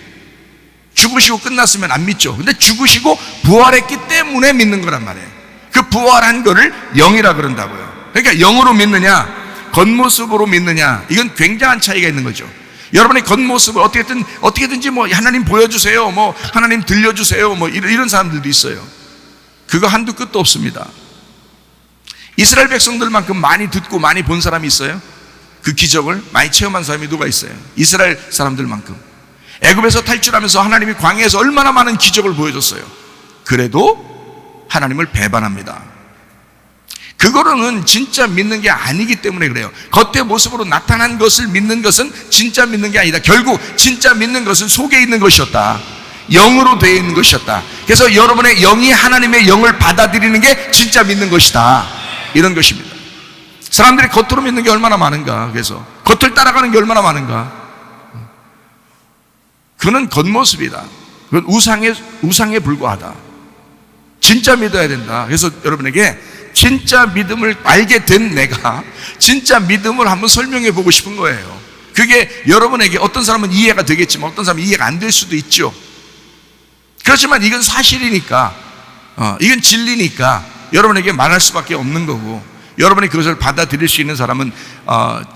죽으시고 끝났으면 안 믿죠. 근데 죽으시고 부활했기 때문에 믿는 거란 말이에요. 그 부활한 거를 영이라 그런다고요. 그러니까 영으로 믿느냐 겉모습으로 믿느냐, 이건 굉장한 차이가 있는 거죠. 여러분의 겉모습을 어떻게든지 뭐 하나님 보여주세요, 뭐 하나님 들려주세요, 뭐 이런 사람들도 있어요. 그거 한두 끝도 없습니다. 이스라엘 백성들만큼 많이 듣고 많이 본 사람이 있어요? 그 기적을 많이 체험한 사람이 누가 있어요? 이스라엘 사람들만큼. 애굽에서 탈출하면서 하나님이 광야에서 얼마나 많은 기적을 보여줬어요. 그래도 하나님을 배반합니다. 그거로는 진짜 믿는 게 아니기 때문에 그래요. 겉의 모습으로 나타난 것을 믿는 것은 진짜 믿는 게 아니다. 결국 진짜 믿는 것은 속에 있는 것이었다. 영으로 되어 있는 것이었다. 그래서 여러분의 영이 하나님의 영을 받아들이는 게 진짜 믿는 것이다. 이런 것입니다. 사람들이 겉으로 믿는 게 얼마나 많은가. 그래서 겉을 따라가는 게 얼마나 많은가. 그건 겉모습이다. 그건 우상에 불과하다. 진짜 믿어야 된다. 그래서 여러분에게 진짜 믿음을 알게 된 내가 진짜 믿음을 한번 설명해 보고 싶은 거예요. 그게 여러분에게 어떤 사람은 이해가 되겠지만 어떤 사람은 이해가 안 될 수도 있죠. 그렇지만 이건 사실이니까, 이건 진리니까 여러분에게 말할 수밖에 없는 거고, 여러분이 그것을 받아들일 수 있는 사람은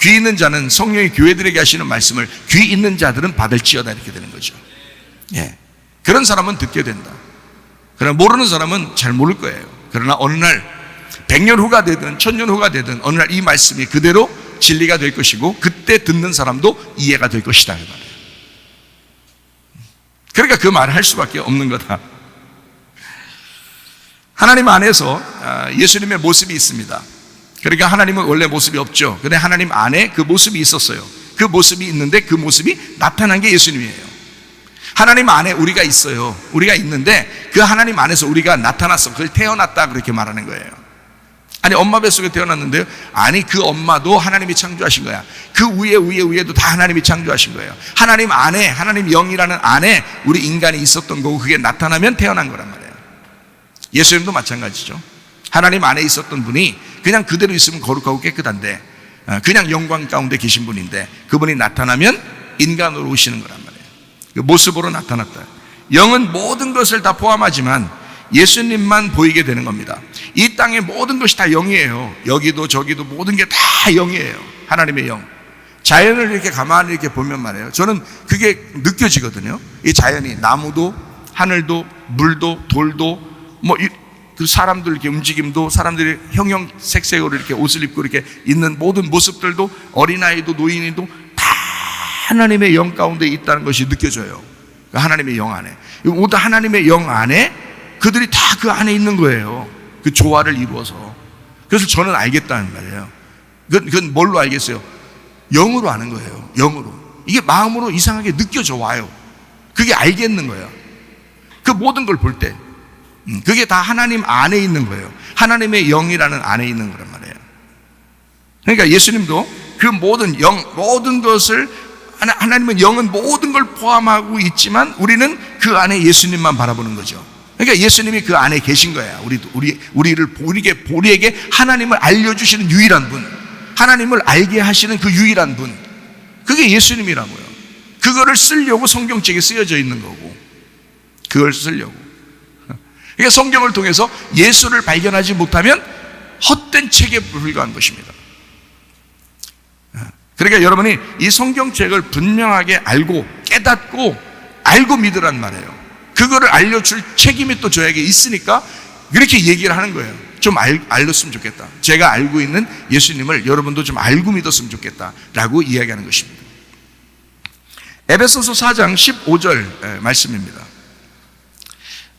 귀 있는 자는 성령이 교회들에게 하시는 말씀을 귀 있는 자들은 받을지어다, 이렇게 되는 거죠. 예. 그런 사람은 듣게 된다. 그러나 모르는 사람은 잘 모를 거예요. 그러나 어느 날 100년 후가 되든 1000년 후가 되든 어느 날 이 말씀이 그대로 진리가 될 것이고 그때 듣는 사람도 이해가 될 것이다, 그 말이에요. 그러니까 그 말을 할 수밖에 없는 거다. 하나님 안에서 예수님의 모습이 있습니다. 그러니까 하나님은 원래 모습이 없죠. 근데 하나님 안에 그 모습이 있었어요. 그 모습이 있는데 그 모습이 나타난 게 예수님이에요. 하나님 안에 우리가 있어요. 우리가 있는데 그 하나님 안에서 우리가 나타났어. 그걸 태어났다, 그렇게 말하는 거예요. 아니, 엄마 뱃속에 태어났는데요? 아니, 그 엄마도 하나님이 창조하신 거야. 그 위에도 다 하나님이 창조하신 거예요. 하나님 안에, 하나님 영이라는 안에 우리 인간이 있었던 거고 그게 나타나면 태어난 거란 말이에요. 예수님도 마찬가지죠. 하나님 안에 있었던 분이 그냥 그대로 있으면 거룩하고 깨끗한데 그냥 영광 가운데 계신 분인데 그분이 나타나면 인간으로 오시는 거란 말이에요. 그 모습으로 나타났다. 영은 모든 것을 다 포함하지만 예수님만 보이게 되는 겁니다. 이 땅의 모든 것이 다 영이에요. 여기도 저기도 모든 게 다 영이에요. 하나님의 영. 자연을 이렇게 가만히 이렇게 보면 말이에요, 저는 그게 느껴지거든요. 이 자연이 나무도 하늘도 물도 돌도 뭐 그 사람들 이렇게 움직임도, 사람들이 형형색색으로 이렇게 옷을 입고 이렇게 있는 모든 모습들도, 어린아이도 노인이도 다 하나님의 영 가운데 있다는 것이 느껴져요. 하나님의 영 안에, 모두 하나님의 영 안에 그들이 다 그 안에 있는 거예요. 그 조화를 이루어서. 그래서 저는 알겠다는 말이에요. 그건 뭘로 알겠어요? 영으로 아는 거예요. 영으로. 이게 마음으로 이상하게 느껴져 와요. 그게 알겠는 거예요. 그 모든 걸 볼 때 그게 다 하나님 안에 있는 거예요. 하나님의 영이라는 안에 있는 거란 말이에요. 그러니까 예수님도 그 모든 영, 모든 것을, 하나님은 영은 모든 걸 포함하고 있지만 우리는 그 안에 예수님만 바라보는 거죠. 그러니까 예수님이 그 안에 계신 거야. 우리에게 하나님을 알려주시는 유일한 분, 하나님을 알게 하시는 그 유일한 분, 그게 예수님이라고요. 그거를 쓰려고 성경책에 쓰여져 있는 거고, 그걸 쓰려고. 그러니까 성경을 통해서 예수를 발견하지 못하면 헛된 책에 불과한 것입니다. 그러니까 여러분이 이 성경책을 분명하게 알고 깨닫고 알고 믿으란 말이에요. 그거를 알려줄 책임이 또 저에게 있으니까 이렇게 얘기를 하는 거예요. 좀 알렸으면 좋겠다. 제가 알고 있는 예수님을 여러분도 좀 알고 믿었으면 좋겠다 라고 이야기하는 것입니다. 에베소서 4장 15절 말씀입니다.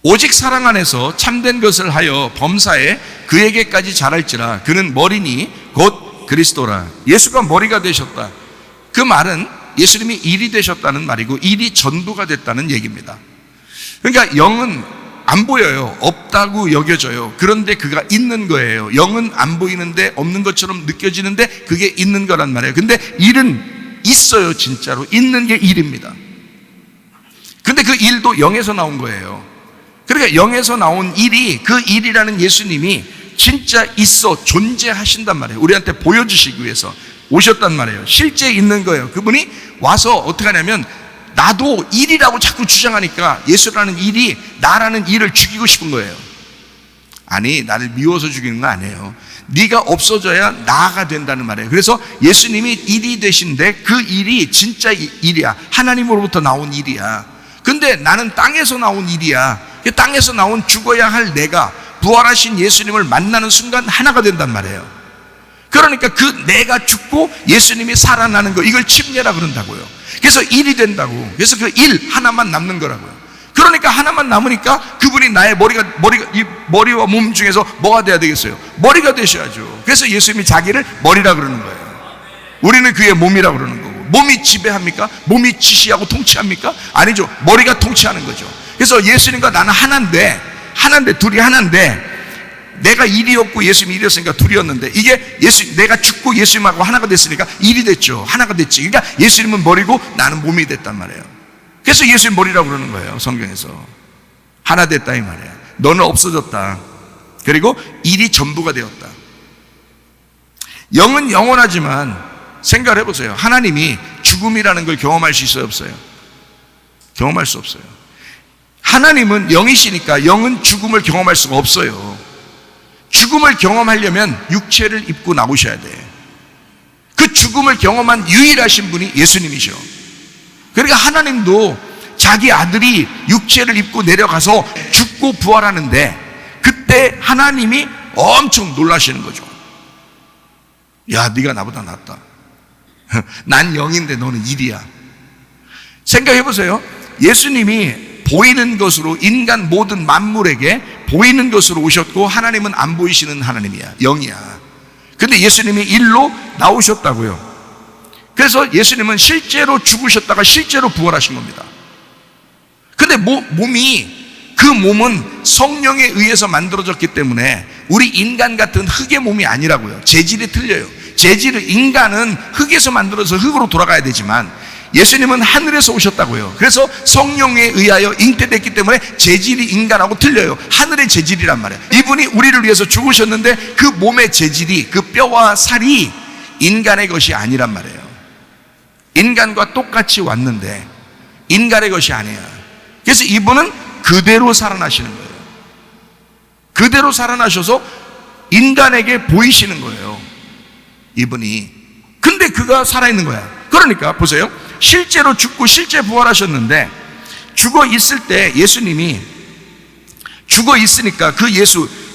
오직 사랑 안에서 참된 것을 하여 범사에 그에게까지 자랄지라. 그는 머리니 곧 그리스도라. 예수가 머리가 되셨다. 그 말은 예수님이 일이 되셨다는 말이고 일이 전부가 됐다는 얘기입니다. 그러니까 영은 안 보여요. 없다고 여겨져요. 그런데 그가 있는 거예요. 영은 안 보이는데 없는 것처럼 느껴지는데 그게 있는 거란 말이에요. 근데 일은 있어요. 진짜로 있는 게 일입니다. 근데 그 일도 영에서 나온 거예요. 그러니까 영에서 나온 일이, 그 일이라는 예수님이 진짜 있어 존재하신단 말이에요. 우리한테 보여주시기 위해서 오셨단 말이에요. 실제 있는 거예요. 그분이 와서 어떻게 하냐면, 나도 일이라고 자꾸 주장하니까 예수라는 일이 나라는 일을 죽이고 싶은 거예요. 아니, 나를 미워서 죽이는 거 아니에요. 네가 없어져야 나가 된다는 말이에요. 그래서 예수님이 일이 되신데 그 일이 진짜 일이야. 하나님으로부터 나온 일이야. 근데 나는 땅에서 나온 일이야. 땅에서 나온 죽어야 할 내가 부활하신 예수님을 만나는 순간 하나가 된단 말이에요. 그러니까 그 내가 죽고 예수님이 살아나는 거, 이걸 침례라 그런다고요. 그래서 일이 된다고. 그래서 그 일 하나만 남는 거라고요. 그러니까 하나만 남으니까 그분이 나의 이 머리와 몸 중에서 뭐가 돼야 되겠어요? 머리가 되셔야죠. 그래서 예수님이 자기를 머리라 그러는 거예요. 우리는 그의 몸이라 그러는 거고. 몸이 지배합니까? 몸이 지시하고 통치합니까? 아니죠. 머리가 통치하는 거죠. 그래서 예수님과 나는 하나인데 둘이 하나인데, 내가 일이었고 예수님이 일이었으니까 둘이었는데, 이게 내가 죽고 예수님하고 하나가 됐으니까 일이 됐죠. 하나가 됐지. 그러니까 예수님은 머리고 나는 몸이 됐단 말이에요. 그래서 예수님 머리라고 그러는 거예요. 성경에서 하나 됐다 이 말이에요. 너는 없어졌다. 그리고 일이 전부가 되었다. 영은 영원하지만 생각을 해보세요. 하나님이 죽음이라는 걸 경험할 수 있어요, 없어요? 경험할 수 없어요. 하나님은 영이시니까 영은 죽음을 경험할 수가 없어요. 죽음을 경험하려면 육체를 입고 나오셔야 돼. 그 죽음을 경험한 유일하신 분이 예수님이셔. 그러니까 하나님도 자기 아들이 육체를 입고 내려가서 죽고 부활하는데, 그때 하나님이 엄청 놀라시는 거죠. 야, 네가 나보다 낫다. 난 영인데 너는 일이야. 생각해 보세요. 예수님이 보이는 것으로 인간 모든 만물에게 보이는 것으로 오셨고, 하나님은 안 보이시는 하나님이야. 영이야. 근데 예수님이 일로 나오셨다고요. 그래서 예수님은 실제로 죽으셨다가 실제로 부활하신 겁니다. 근데 그 몸은 성령에 의해서 만들어졌기 때문에 우리 인간 같은 흙의 몸이 아니라고요. 재질이 틀려요. 인간은 흙에서 만들어서 흙으로 돌아가야 되지만 예수님은 하늘에서 오셨다고요. 그래서 성령에 의하여 잉태됐기 때문에 재질이 인간하고 틀려요. 하늘의 재질이란 말이에요. 이분이 우리를 위해서 죽으셨는데 그 몸의 재질이, 그 뼈와 살이 인간의 것이 아니란 말이에요. 인간과 똑같이 왔는데 인간의 것이 아니에요. 그래서 이분은 그대로 살아나시는 거예요. 그대로 살아나셔서 인간에게 보이시는 거예요, 이분이. 근데 그가 살아있는 거야. 그러니까 보세요. 실제로 죽고 실제 부활하셨는데, 죽어 있을 때 예수님이 죽어 있으니까 그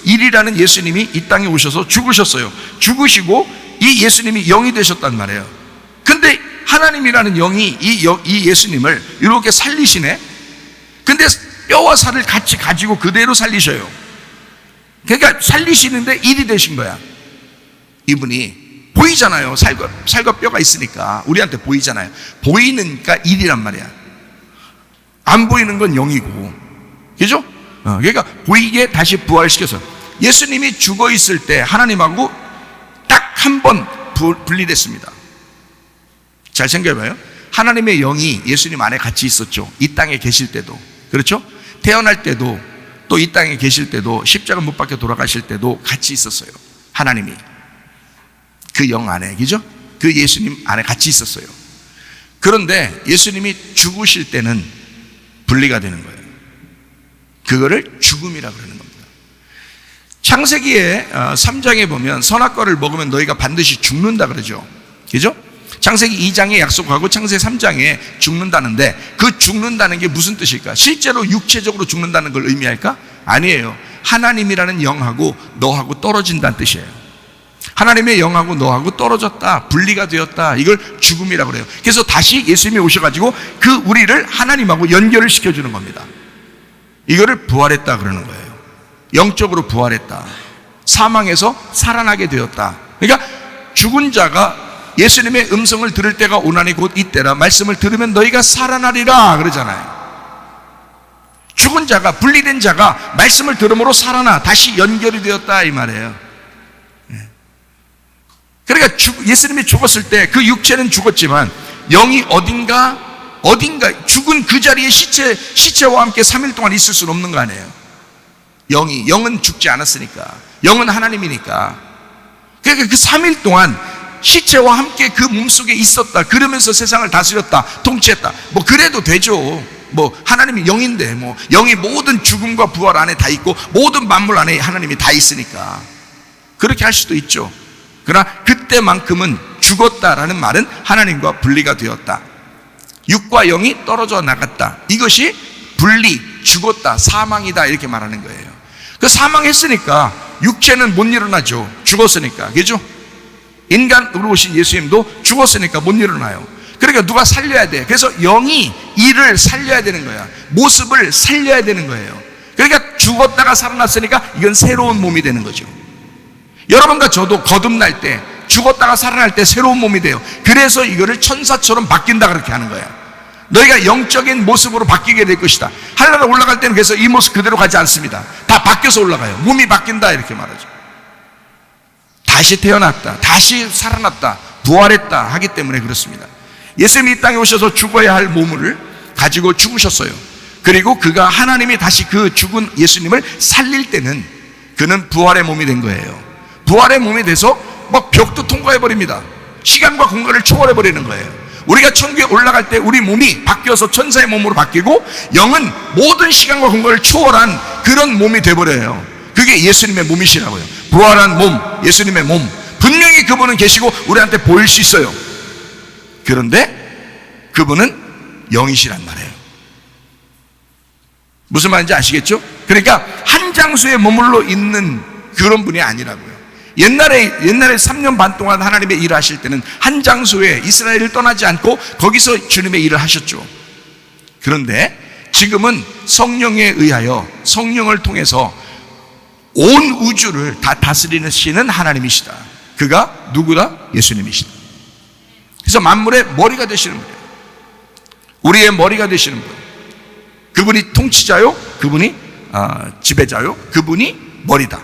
일이라는 예수님이 이 땅에 오셔서 죽으셨어요. 죽으시고 이 예수님이 영이 되셨단 말이에요. 근데 하나님이라는 영이 이 예수님을 이렇게 살리시네. 근데 뼈와 살을 같이 가지고 그대로 살리셔요. 그러니까 살리시는데 일이 되신 거야. 이분이 보이잖아요. 살과 뼈가 있으니까 우리한테 보이잖아요. 보이니까 일이란 말이야. 안 보이는 건 영이고, 그죠? 그러니까 보이게 다시 부활시켜서, 예수님이 죽어 있을 때 하나님하고 딱 한 번 분리됐습니다. 잘 생각해봐요. 하나님의 영이 예수님 안에 같이 있었죠. 이 땅에 계실 때도, 그렇죠? 태어날 때도, 또 이 땅에 계실 때도, 십자가 못 박혀 돌아가실 때도 같이 있었어요. 하나님이 그 영 안에, 그죠? 그 예수님 안에 같이 있었어요. 그런데 예수님이 죽으실 때는 분리가 되는 거예요. 그거를 죽음이라 그러는 겁니다. 창세기에 3장에 보면 선악과를 먹으면 너희가 반드시 죽는다 그러죠. 그죠? 창세기 2장에 약속하고 창세기 3장에 죽는다는데, 그 죽는다는 게 무슨 뜻일까? 실제로 육체적으로 죽는다는 걸 의미할까? 아니에요. 하나님이라는 영하고 너하고 떨어진다는 뜻이에요. 하나님의 영하고 너하고 떨어졌다, 분리가 되었다, 이걸 죽음이라고 그래요. 그래서 다시 예수님이 오셔가지고 그 우리를 하나님하고 연결을 시켜주는 겁니다. 이거를 부활했다 그러는 거예요. 영적으로 부활했다. 사망에서 살아나게 되었다. 그러니까 죽은 자가 예수님의 음성을 들을 때가 오나니 곧 이때라. 말씀을 들으면 너희가 살아나리라 그러잖아요. 죽은 자가, 분리된 자가 말씀을 들음으로 살아나 다시 연결이 되었다 이 말이에요. 그러니까 예수님이 죽었을 때 그 육체는 죽었지만 영이 어딘가 죽은 그 자리에 시체와 함께 3일 동안 있을 수는 없는 거 아니에요. 영은 죽지 않았으니까. 영은 하나님이니까. 그러니까 그 3일 동안 시체와 함께 그 몸속에 있었다. 그러면서 세상을 다스렸다. 통치했다. 뭐 그래도 되죠. 뭐 하나님이 영인데 뭐 영이 모든 죽음과 부활 안에 다 있고 모든 만물 안에 하나님이 다 있으니까 그렇게 할 수도 있죠. 그러나 그때만큼은 죽었다라는 말은 하나님과 분리가 되었다. 육과 영이 떨어져 나갔다. 이것이 분리, 죽었다, 사망이다 이렇게 말하는 거예요. 그 사망했으니까 육체는 못 일어나죠. 죽었으니까. 그죠? 인간으로 오신 예수님도 죽었으니까 못 일어나요. 그러니까 누가 살려야 돼. 그래서 영이 이를 살려야 되는 거야. 모습을 살려야 되는 거예요. 그러니까 죽었다가 살아났으니까 이건 새로운 몸이 되는 거죠. 여러분과 저도 거듭날 때, 죽었다가 살아날 때 새로운 몸이 돼요. 그래서 이거를 천사처럼 바뀐다 그렇게 하는 거야. 너희가 영적인 모습으로 바뀌게 될 것이다. 하늘나라 올라갈 때는 그래서 이 모습 그대로 가지 않습니다. 다 바뀌어서 올라가요. 몸이 바뀐다 이렇게 말하죠. 다시 태어났다, 다시 살아났다, 부활했다 하기 때문에 그렇습니다. 예수님이 이 땅에 오셔서 죽어야 할 몸을 가지고 죽으셨어요. 그리고 그가 하나님이 다시 그 죽은 예수님을 살릴 때는 그는 부활의 몸이 된 거예요. 부활의 몸이 돼서 막 벽도 통과해버립니다. 시간과 공간을 초월해버리는 거예요. 우리가 천국에 올라갈 때 우리 몸이 바뀌어서 천사의 몸으로 바뀌고 영은 모든 시간과 공간을 초월한 그런 몸이 돼버려요. 그게 예수님의 몸이시라고요. 부활한 몸, 예수님의 몸. 분명히 그분은 계시고 우리한테 보일 수 있어요. 그런데 그분은 영이시란 말이에요. 무슨 말인지 아시겠죠? 그러니까 한 장소에 머물러 있는 그런 분이 아니라고요. 옛날에 3년 반 동안 하나님의 일을 하실 때는 한 장소에 이스라엘을 떠나지 않고 거기서 주님의 일을 하셨죠. 그런데 지금은 성령에 의하여 성령을 통해서 온 우주를 다 다스리시는 하나님이시다. 그가 누구다? 예수님이시다. 그래서 만물의 머리가 되시는 분이에요. 우리의 머리가 되시는 분. 그분이 통치자요, 그분이 지배자요, 그분이 머리다.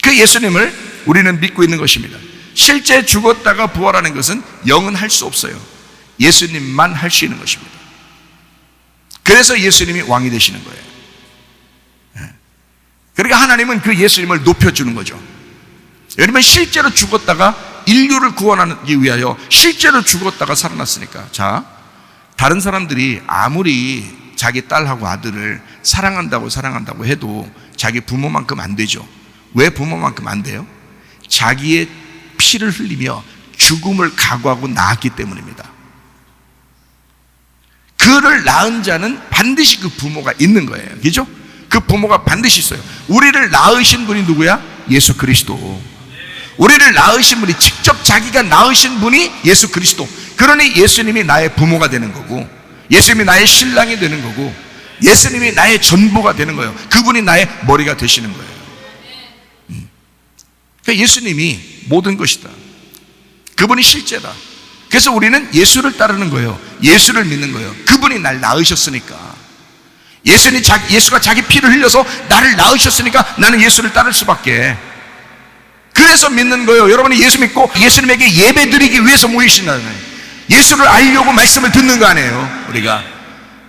그 예수님을 우리는 믿고 있는 것입니다. 실제 죽었다가 부활하는 것은 영은 할 수 없어요. 예수님만 할 수 있는 것입니다. 그래서 예수님이 왕이 되시는 거예요. 그러니까 하나님은 그 예수님을 높여주는 거죠. 여러분, 실제로 죽었다가 인류를 구원하기 위하여 실제로 죽었다가 살아났으니까. 자, 다른 사람들이 아무리 자기 딸하고 아들을 사랑한다고 해도 자기 부모만큼 안 되죠. 왜 부모만큼 안 돼요? 자기의 피를 흘리며 죽음을 각오하고 낳았기 때문입니다. 그를 낳은 자는 반드시 그 부모가 있는 거예요. 그죠? 그 부모가 반드시 있어요. 우리를 낳으신 분이 누구야? 예수 그리스도. 우리를 낳으신 분이, 직접 자기가 낳으신 분이 예수 그리스도. 그러니 예수님이 나의 부모가 되는 거고, 예수님이 나의 신랑이 되는 거고, 예수님이 나의 전부가 되는 거예요. 그분이 나의 머리가 되시는 거예요. 그러니까 예수님이 모든 것이다. 그분이 실제다. 그래서 우리는 예수를 따르는 거예요. 예수를 믿는 거예요. 그분이 날 낳으셨으니까. 예수가 자기 피를 흘려서 나를 낳으셨으니까 나는 예수를 따를 수밖에. 그래서 믿는 거예요. 여러분이 예수 믿고 예수님에게 예배 드리기 위해서 모이신다는 거예요. 예수를 알려고 말씀을 듣는 거 아니에요. 우리가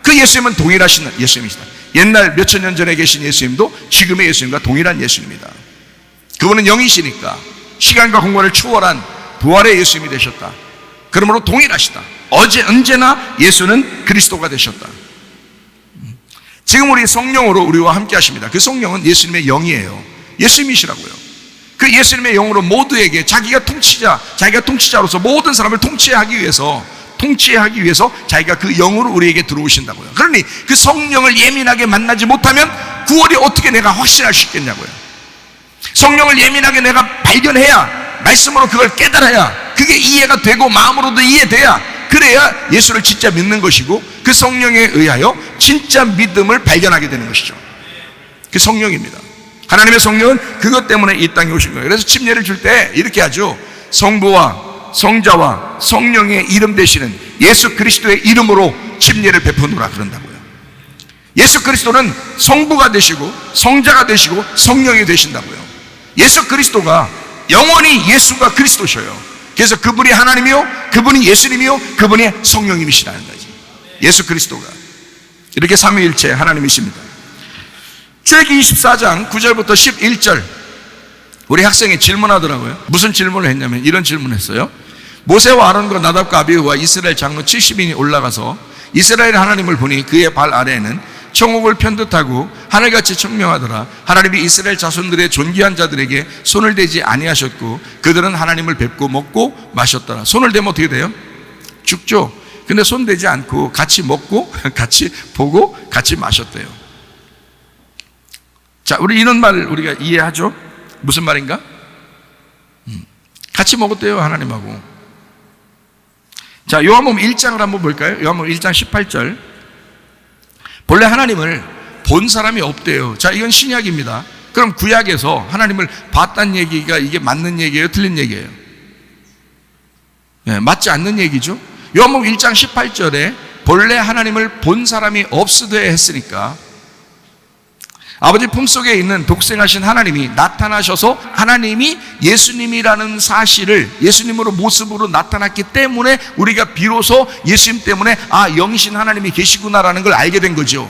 그 예수님은 동일하신 예수님이시다. 옛날 몇천 년 전에 계신 예수님도 지금의 예수님과 동일한 예수님이다. 그분은 영이시니까 시간과 공간을 초월한 부활의 예수님이 되셨다. 그러므로 동일하시다. 언제나 예수는 그리스도가 되셨다. 지금 우리 성령으로 우리와 함께 하십니다. 그 성령은 예수님의 영이에요. 예수님이시라고요. 그 예수님의 영으로 모두에게 자기가 통치자로서 모든 사람을 통치하기 위해서 자기가 그 영으로 우리에게 들어오신다고요. 그러니 그 성령을 예민하게 만나지 못하면 구원이 어떻게 내가 확신할 수 있겠냐고요. 성령을 예민하게 내가 발견해야, 말씀으로 그걸 깨달아야, 그게 이해가 되고 마음으로도 이해돼야, 그래야 예수를 진짜 믿는 것이고 그 성령에 의하여 진짜 믿음을 발견하게 되는 것이죠. 그 성령입니다. 하나님의 성령은 그것 때문에 이 땅에 오신 거예요. 그래서 침례를 줄 때 이렇게 하죠. 성부와 성자와 성령의 이름 되시는 예수 그리스도의 이름으로 침례를 베푸노라 그런다고요. 예수 그리스도는 성부가 되시고 성자가 되시고 성령이 되신다고요. 예수 그리스도가 영원히 예수가 그리스도셔요. 그래서 그분이 하나님이요, 그분이 예수님이요, 그분이 성령님이시라는 거지. 예수 그리스도가 이렇게 삼위일체 하나님이십니다. 출애굽기 24장 9절부터 11절 우리 학생이 질문하더라고요. 무슨 질문을 했냐면 이런 질문을 했어요. 모세와 아론과 나답과 아비후와 이스라엘 장로 70인이 올라가서 이스라엘 하나님을 보니 그의 발 아래에는 천국을 편듯하고 하늘같이 청명하더라. 하나님이 이스라엘 자손들의 존귀한 자들에게 손을 대지 아니하셨고 그들은 하나님을 뵙고 먹고 마셨더라. 손을 대면 어떻게 돼요? 죽죠. 근데 손 대지 않고 같이 먹고 같이 보고 같이 마셨대요. 자, 우리 이런 말 우리가 이해하죠? 무슨 말인가? 같이 먹었대요, 하나님하고. 자, 요한복음 1장을 한번 볼까요? 요한복음 1장 18절. 본래 하나님을 본 사람이 없대요. 자, 이건 신약입니다. 그럼 구약에서 하나님을 봤다는 얘기가 이게 맞는 얘기예요? 틀린 얘기예요? 네, 맞지 않는 얘기죠. 요한복음 1장 18절에 본래 하나님을 본 사람이 없으되 했으니까 아버지 품속에 있는 독생하신 하나님이 나타나셔서 하나님이 예수님이라는 사실을 예수님으로 모습으로 나타났기 때문에 우리가 비로소 예수님 때문에 영이신 하나님이 계시구나라는 걸 알게 된 거죠.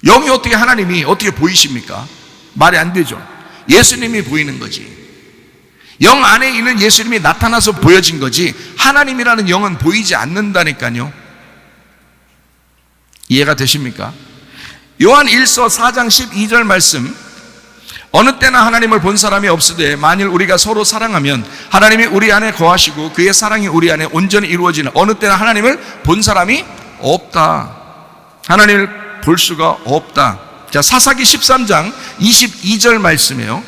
영이 어떻게 하나님이 어떻게 보이십니까? 말이 안 되죠. 예수님이 보이는 거지. 영 안에 있는 예수님이 나타나서 보여진 거지 하나님이라는 영은 보이지 않는다니까요. 이해가 되십니까? 요한 1서 4장 12절 말씀, 어느 때나 하나님을 본 사람이 없으되 만일 우리가 서로 사랑하면 하나님이 우리 안에 거하시고 그의 사랑이 우리 안에 온전히 이루어지는, 어느 때나 하나님을 본 사람이 없다. 하나님을 볼 수가 없다. 자, 사사기 13장 22절 말씀이에요.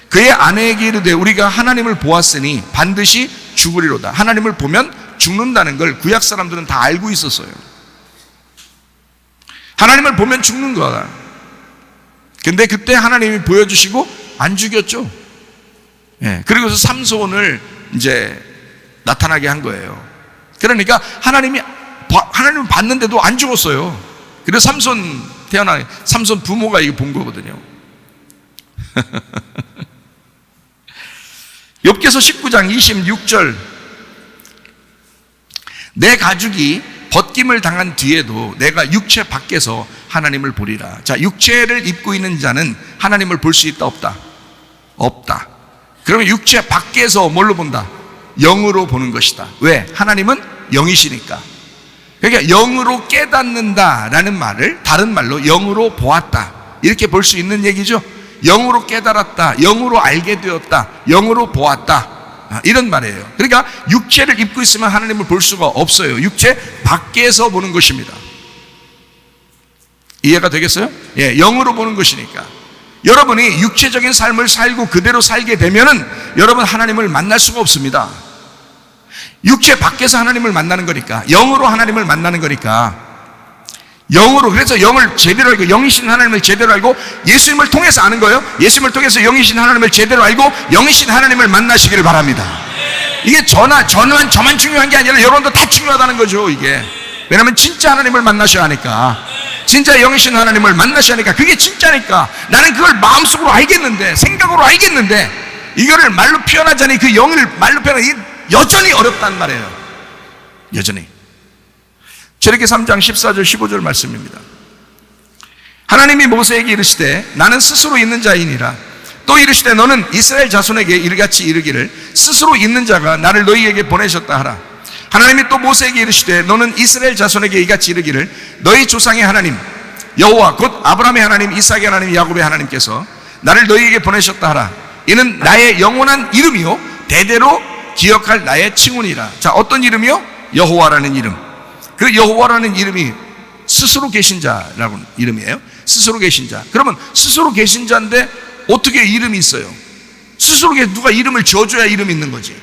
그의 아내에게 이르되 우리가 하나님을 보았으니 반드시 죽으리로다. 하나님을 보면 죽는다는 걸 구약 사람들은 다 알고 있었어요. 하나님을 보면 죽는 거다. 근데 그때 하나님이 보여주시고 안 죽였죠. 예, 그리고서 삼손을 이제 나타나게 한 거예요. 그러니까 하나님을 봤는데도 안 죽었어요. 그래서 삼손 부모가 이거 본 거거든요. 욥기서 19장 26절, 내 가죽이 벗김을 당한 뒤에도 내가 육체 밖에서 하나님을 보리라. 자, 육체를 입고 있는 자는 하나님을 볼 수 있다 없다? 없다. 그러면 육체 밖에서 뭘로 본다? 영으로 보는 것이다. 왜? 하나님은 영이시니까. 그러니까 영으로 깨닫는다라는 말을 다른 말로 영으로 보았다 이렇게 볼 수 있는 얘기죠. 영으로 깨달았다, 영으로 알게 되었다, 영으로 보았다, 이런 말이에요. 그러니까 육체를 입고 있으면 하나님을 볼 수가 없어요. 육체 밖에서 보는 것입니다. 이해가 되겠어요? 예, 영으로 보는 것이니까. 여러분이 육체적인 삶을 살고 그대로 살게 되면은 여러분 하나님을 만날 수가 없습니다. 육체 밖에서 하나님을 만나는 거니까, 영으로 하나님을 만나는 거니까, 영으로, 그래서 영을 제대로 알고 영이신 하나님을 제대로 알고 예수님을 통해서 아는 거예요. 예수님을 통해서 영이신 하나님을 제대로 알고 영이신 하나님을 만나시기를 바랍니다. 이게 저만 중요한 게 아니라 여러분도 다 중요하다는 거죠. 이게 왜냐하면 진짜 하나님을 만나셔야 하니까, 진짜 영이신 하나님을 만나셔야 하니까, 그게 진짜니까. 나는 그걸 마음속으로 알겠는데, 생각으로 알겠는데 이거를 말로 표현하자니, 그 영을 말로 표현하기 여전히 어렵단 말이에요. 여전히. 출애굽기 3장 14절 15절 말씀입니다. 하나님이 모세에게 이르시되 나는 스스로 있는 자이니라. 또 이르시되 너는 이스라엘 자손에게 이같이 이르기를 스스로 있는 자가 나를 너희에게 보내셨다 하라. 하나님이 또 모세에게 이르시되 너는 이스라엘 자손에게 이같이 이르기를 너희 조상의 하나님 여호와 곧 아브라함의 하나님, 이삭의 하나님, 야곱의 하나님께서 나를 너희에게 보내셨다 하라. 이는 나의 영원한 이름이요 대대로 기억할 나의 칭훈이라. 자, 어떤 이름이요? 여호와라는 이름. 그 여호와라는 이름이 스스로 계신 자라고 이름이에요. 스스로 계신 자. 그러면 스스로 계신 자인데 어떻게 이름이 있어요? 스스로 누가 이름을 지어줘야 이름이 있는 거지.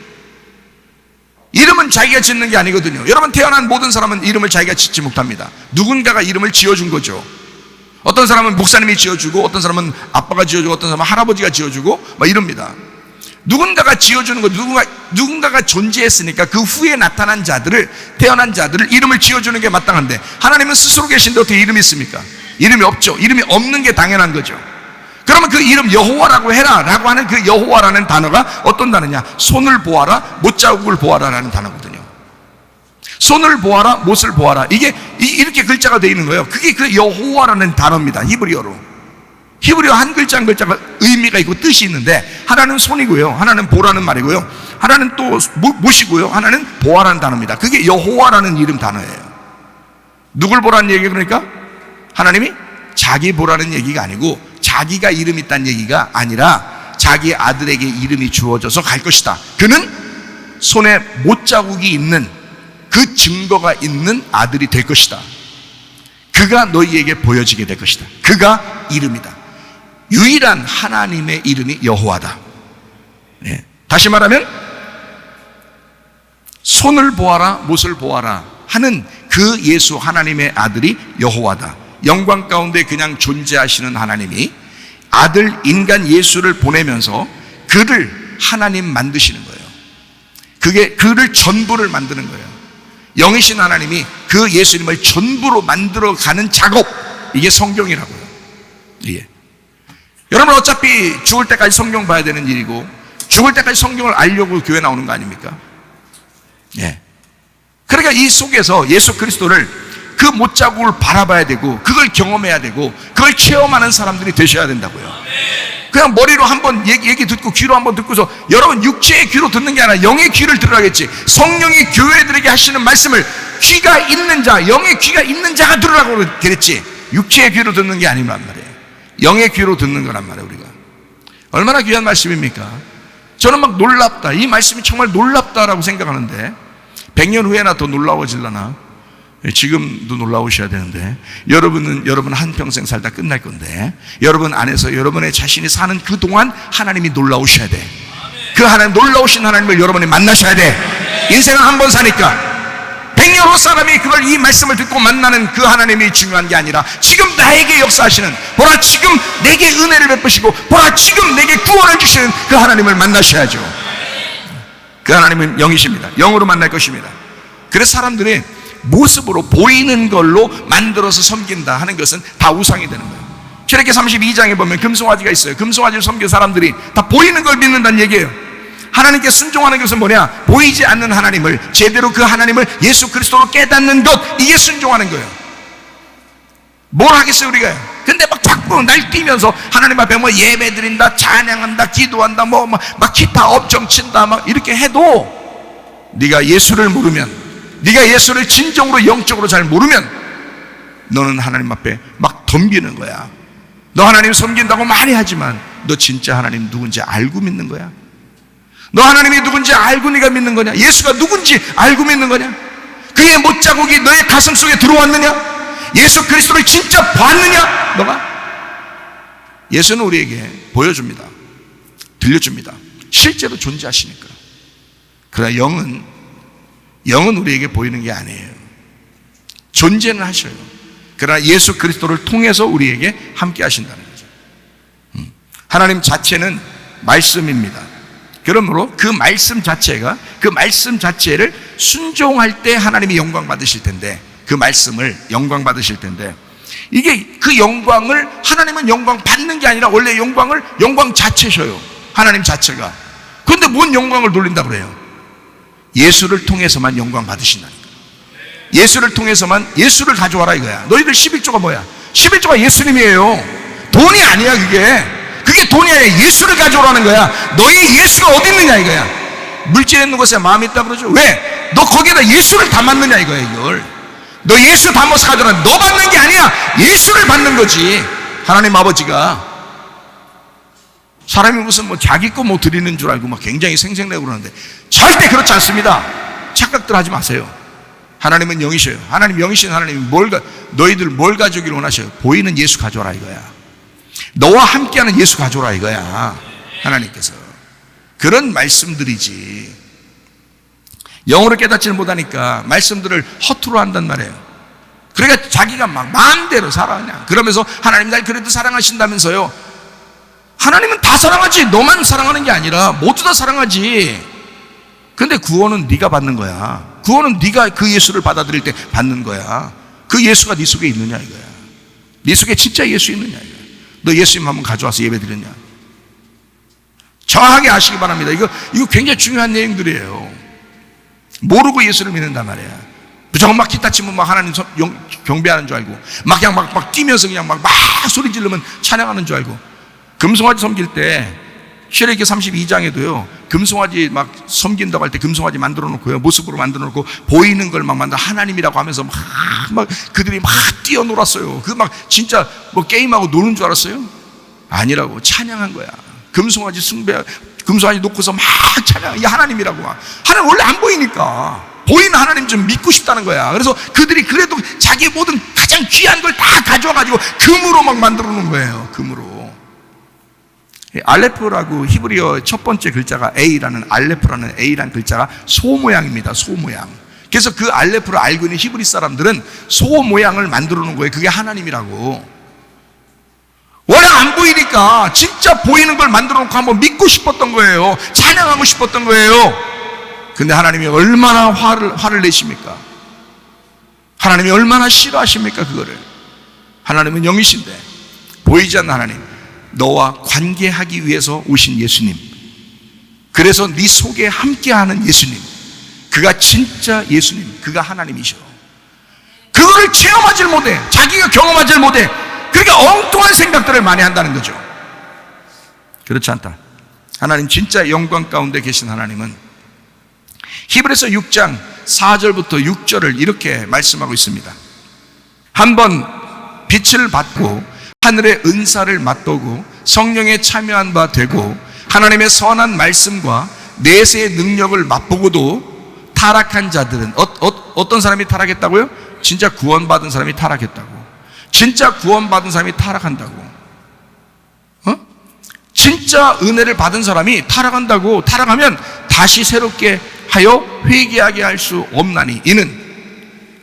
이름은 자기가 짓는 게 아니거든요. 여러분, 태어난 모든 사람은 이름을 자기가 짓지 못합니다. 누군가가 이름을 지어준 거죠. 어떤 사람은 목사님이 지어주고, 어떤 사람은 아빠가 지어주고, 어떤 사람은 할아버지가 지어주고 막 이럽니다. 누군가가 지어주는 거, 누군가가 존재했으니까 그 후에 나타난 자들을, 태어난 자들을 이름을 지어주는 게 마땅한데, 하나님은 스스로 계신데 어떻게 이름이 있습니까? 이름이 없죠. 이름이 없는 게 당연한 거죠. 그러면 그 이름 여호와라고 해라 라고 하는 그 여호와라는 단어가 어떤 단어냐? 손을 보아라, 못자국을 보아라 라는 단어거든요. 손을 보아라, 못을 보아라, 이게 이렇게 글자가 되어 있는 거예요. 그게 그 여호와라는 단어입니다. 히브리어로. 히브리어 한 글자 한 글자가 의미가 있고 뜻이 있는데, 하나는 손이고요, 하나는 보라는 말이고요, 하나는 또 못이고요, 하나는 보아라는 단어입니다. 그게 여호와라는 이름 단어예요. 누굴 보라는 얘기? 그러니까 하나님이 자기 보라는 얘기가 아니고, 자기가 이름이 있다는 얘기가 아니라 자기 아들에게 이름이 주어져서 갈 것이다. 그는 손에 못자국이 있는, 그 증거가 있는 아들이 될 것이다. 그가 너희에게 보여지게 될 것이다. 그가 이름이다. 유일한 하나님의 이름이 여호와다. 예. 다시 말하면 손을 보아라, 못을 보아라 하는 그 예수 하나님의 아들이 여호와다. 영광 가운데 그냥 존재하시는 하나님이 아들 인간 예수를 보내면서 그를 하나님 만드시는 거예요. 그게 그를 전부를 만드는 거예요. 영이신 하나님이 그 예수님을 전부로 만들어가는 작업, 이게 성경이라고요. 예. 여러분, 어차피 죽을 때까지 성경 봐야 되는 일이고, 죽을 때까지 성경을 알려고 교회 나오는 거 아닙니까? 예. 그러니까 이 속에서 예수 그리스도를, 그 못자국을 바라봐야 되고, 그걸 경험해야 되고, 그걸 체험하는 사람들이 되셔야 된다고요. 그냥 머리로 한번 얘기 듣고, 귀로 한번 듣고서, 여러분 육체의 귀로 듣는 게 아니라 영의 귀를 들으라겠지. 성령이 교회들에게 하시는 말씀을 귀가 있는 자, 영의 귀가 있는 자가 들으라고 그랬지, 육체의 귀로 듣는 게 아니란 말이에요. 영의 귀로 듣는 거란 말이에요. 우리가 얼마나 귀한 말씀입니까? 저는 막 놀랍다, 이 말씀이 정말 놀랍다라고 생각하는데, 100년 후에나 더 놀라워질라나? 지금도 놀라우셔야 되는데, 여러분 한평생 살다 끝날 건데, 여러분 안에서 여러분의 자신이 사는 그 동안 하나님이 놀라우셔야 돼. 그 하나님, 놀라우신 하나님을 여러분이 만나셔야 돼. 인생은 한 번 사니까. 100년 후 사람이 그걸, 이 말씀을 듣고 만나는 그 하나님이 중요한 게 아니라, 지금 나에게 역사하시는, 보라 지금 내게 은혜를 베푸시고, 보라 지금 내게 구원을 주시는 그 하나님을 만나셔야죠. 그 하나님은 영이십니다. 영으로 만날 것입니다. 그래서 사람들이 모습으로 보이는 걸로 만들어서 섬긴다 하는 것은 다 우상이 되는 거예요. 출애굽기 32장에 보면 금송아지가 있어요. 금송아지를 섬긴 사람들이 다 보이는 걸 믿는다는 얘기예요. 하나님께 순종하는 것은 뭐냐? 보이지 않는 하나님을, 제대로 그 하나님을 예수 그리스도로 깨닫는 것, 이게 순종하는 거예요. 뭘 하겠어요 우리가? 근데 막 자꾸 날뛰면서 하나님 앞에 뭐 예배 드린다, 찬양한다, 기도한다, 막 기타 엄청 친다, 막 이렇게 해도, 네가 예수를 모르면, 네가 예수를 진정으로 영적으로 잘 모르면, 너는 하나님 앞에 막 덤비는 거야. 너 하나님 섬긴다고 많이 하지만, 너 진짜 하나님 누군지 알고 믿는 거야? 너 하나님이 누군지 알고 네가 믿는 거냐? 예수가 누군지 알고 믿는 거냐? 그의 못자국이 너의 가슴 속에 들어왔느냐? 예수 그리스도를 진짜 봤느냐? 너가? 예수는 우리에게 보여줍니다. 들려줍니다. 실제로 존재하시니까. 그러나 영은 우리에게 보이는 게 아니에요. 존재는 하셔요. 그러나 예수 그리스도를 통해서 우리에게 함께 하신다는 거죠. 하나님 자체는 말씀입니다. 그러므로 그 말씀 자체를 순종할 때 하나님이 영광 받으실 텐데, 그 말씀을 영광 받으실 텐데, 이게 그 영광을, 하나님은 영광 받는 게 아니라 원래 영광 자체셔요. 하나님 자체가. 그런데 뭔 영광을 돌린다 그래요? 예수를 통해서만 영광 받으신다니까. 예수를 통해서만, 예수를 가져와라 이거야. 너희들 11조가 뭐야? 11조가 예수님이에요. 돈이 아니야 그게 돈이 아니라 예수를 가져오라는 거야. 너희 예수가 어디 있느냐 이거야. 물질에 있는 것에 마음이 있다 그러죠. 왜? 너 거기에다 예수를 담았느냐 이거야. 이걸 너 예수 담아서 가져오라. 너 받는 게 아니야, 예수를 받는 거지. 하나님 아버지가. 사람이 무슨 뭐 자기 거 뭐 드리는 줄 알고 막 굉장히 생색내고 그러는데, 절대 그렇지 않습니다. 착각들 하지 마세요. 하나님은 영이셔요. 하나님 영이신 하나님이 너희들 뭘 가져오기를 원하셔요? 보이는 예수 가져오라 이거야. 너와 함께하는 예수 가져오라 이거야. 하나님께서. 그런 말씀들이지. 영으로 깨닫지를 못하니까 말씀들을 허투루 한단 말이에요. 그러니까 자기가 막 마음대로 살아 그냥. 그러면서 하나님 날 그래도 사랑하신다면서요. 하나님은 다 사랑하지. 너만 사랑하는 게 아니라 모두 다 사랑하지. 근데 구원은 네가 받는 거야. 구원은 네가 그 예수를 받아들일 때 받는 거야. 그 예수가 네 속에 있느냐 이거야. 네 속에 진짜 예수 있느냐 이거야. 너 예수님 한번 가져와서 예배 드렸냐? 정확하게 아시기 바랍니다. 이거 굉장히 중요한 내용들이에요. 모르고 예수를 믿는단 말이야. 무조건 막 기타 치면 막 하나님 경배하는 줄 알고 막 그냥 막 뛰면서 그냥 막 소리 지르면 찬양하는 줄 알고. 금송아지 섬길 때 출애굽기 32장에도요 금송아지 막 섬긴다고 할 때 금송아지 만들어 놓고요 모습으로 만들어 놓고 보이는 걸 막 만들어 하나님이라고 하면서 막 그들이 막 뛰어놀았어요. 그 막 진짜 뭐 게임하고 노는 줄 알았어요? 아니라고. 찬양한 거야. 금송아지 금송아지 놓고서 막 찬양. 이 하나님이라고. 막 하나님 원래 안 보이니까 보이는 하나님 좀 믿고 싶다는 거야. 그래서 그들이 그래도 자기의 모든 가장 귀한 걸 다 가져와가지고 금으로 막 만들어 놓은 거예요. 금으로. 알레프라고 히브리어 첫 번째 글자가 A라는 알레프라는 A라는 글자가 소 모양입니다. 소 모양. 그래서 그 알레프를 알고 있는 히브리 사람들은 소 모양을 만들어 놓은 거예요. 그게 하나님이라고. 원래 안 보이니까 진짜 보이는 걸 만들어 놓고 한번 믿고 싶었던 거예요. 찬양하고 싶었던 거예요. 근데 하나님이 얼마나 화를 내십니까? 하나님이 얼마나 싫어하십니까? 그거를. 하나님은 영이신데 보이지 않는 하나님, 너와 관계하기 위해서 오신 예수님, 그래서 네 속에 함께하는 예수님, 그가 진짜 예수님, 그가 하나님이셔. 그거를 체험하지 못해. 자기가 경험하지 못해. 그러니까 엉뚱한 생각들을 많이 한다는 거죠. 그렇지 않다. 하나님 진짜 영광 가운데 계신 하나님은 히브리서 6장 4절부터 6절을 이렇게 말씀하고 있습니다. 한번 빛을 받고 하늘의 은사를 맛보고 성령에 참여한 바 되고 하나님의 선한 말씀과 내세의 능력을 맛보고도 타락한 자들은 어떤 사람이 타락했다고요? 진짜 구원받은 사람이 타락했다고. 진짜 구원받은 사람이 타락한다고. 진짜 은혜를 받은 사람이 타락한다고. 타락하면 다시 새롭게 하여 회개하게 할 수 없나니. 이는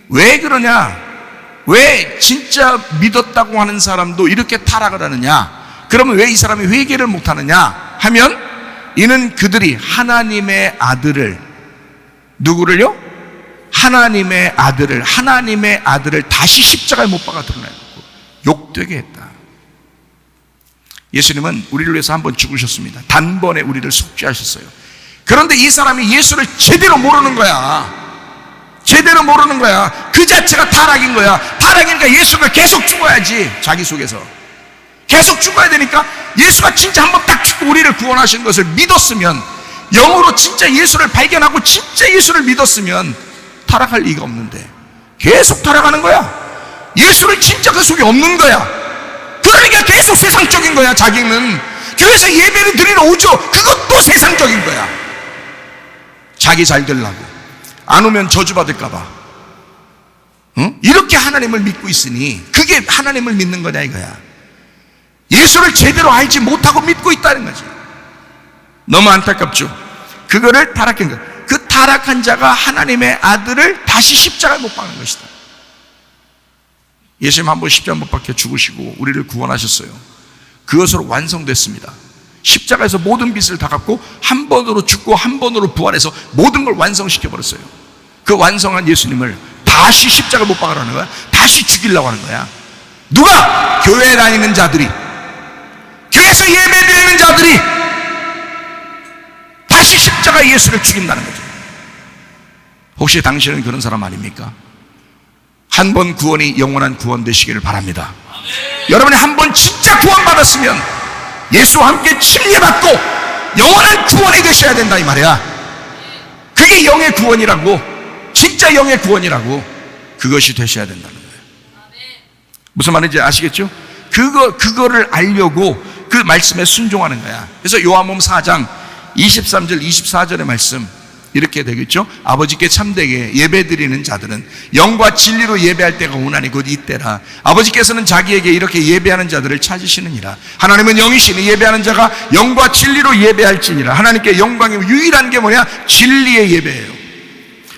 왜 그러냐? 왜 진짜 믿었다고 하는 사람도 이렇게 타락을 하느냐? 그러면 왜 이 사람이 회개를 못하느냐 하면, 이는 그들이 하나님의 아들을, 누구를요? 하나님의 아들을 다시 십자가에 못 박아 드러내고 욕되게 했다. 예수님은 우리를 위해서 한번 죽으셨습니다. 단번에 우리를 속죄하셨어요. 그런데 이 사람이 예수를 제대로 모르는 거야. 제대로 모르는 거야. 그 자체가 타락인 거야. 타락이니까 예수가 계속 죽어야지. 자기 속에서 계속 죽어야 되니까, 예수가 진짜 한번 딱 죽고 우리를 구원하신 것을 믿었으면, 영으로 진짜 예수를 발견하고 진짜 예수를 믿었으면 타락할 리가 없는데 계속 타락하는 거야. 예수를 진짜 그 속에 없는 거야. 그러니까 계속 세상적인 거야. 자기는 교회에서 예배를 드리러 오죠. 그것도 세상적인 거야. 자기 잘 되려고. 안 오면 저주받을까봐. 이렇게 하나님을 믿고 있으니 그게 하나님을 믿는 거냐 이거야. 예수를 제대로 알지 못하고 믿고 있다는 거지. 너무 안타깝죠. 그거를 타락한 거. 그 타락한 자가 하나님의 아들을 다시 십자가에 못 박는 것이다. 예수님 한번 십자가 못 박혀 죽으시고 우리를 구원하셨어요. 그것으로 완성됐습니다. 십자가에서 모든 빚을 다 갚고 한 번으로 죽고 한 번으로 부활해서 모든 걸 완성시켜버렸어요. 그 완성한 예수님을 다시 십자가 못 박으라는 거야. 다시 죽이려고 하는 거야. 누가? 교회에 다니는 자들이, 교회에서 예배드리는 자들이 다시 십자가 예수를 죽인다는 거죠. 혹시 당신은 그런 사람 아닙니까? 한 번 구원이 영원한 구원 되시기를 바랍니다. 여러분이 한 번 진짜 구원받았으면 예수와 함께 침례받고 영원한 구원이 되셔야 된다 이 말이야. 그게 영의 구원이라고. 진짜 영의 구원이라고. 그것이 되셔야 된다는 거예요. 무슨 말인지 아시겠죠? 그거를 알려고 그 말씀에 순종하는 거야. 그래서 요한복음 4장 23절 24절의 말씀 이렇게 되겠죠. 아버지께 참되게 예배드리는 자들은 영과 진리로 예배할 때가 오나니 곧 이때라. 아버지께서는 자기에게 이렇게 예배하는 자들을 찾으시느니라. 하나님은 영이시니 예배하는 자가 영과 진리로 예배할지니라. 하나님께 영광이 유일한 게 뭐냐? 진리의 예배예요.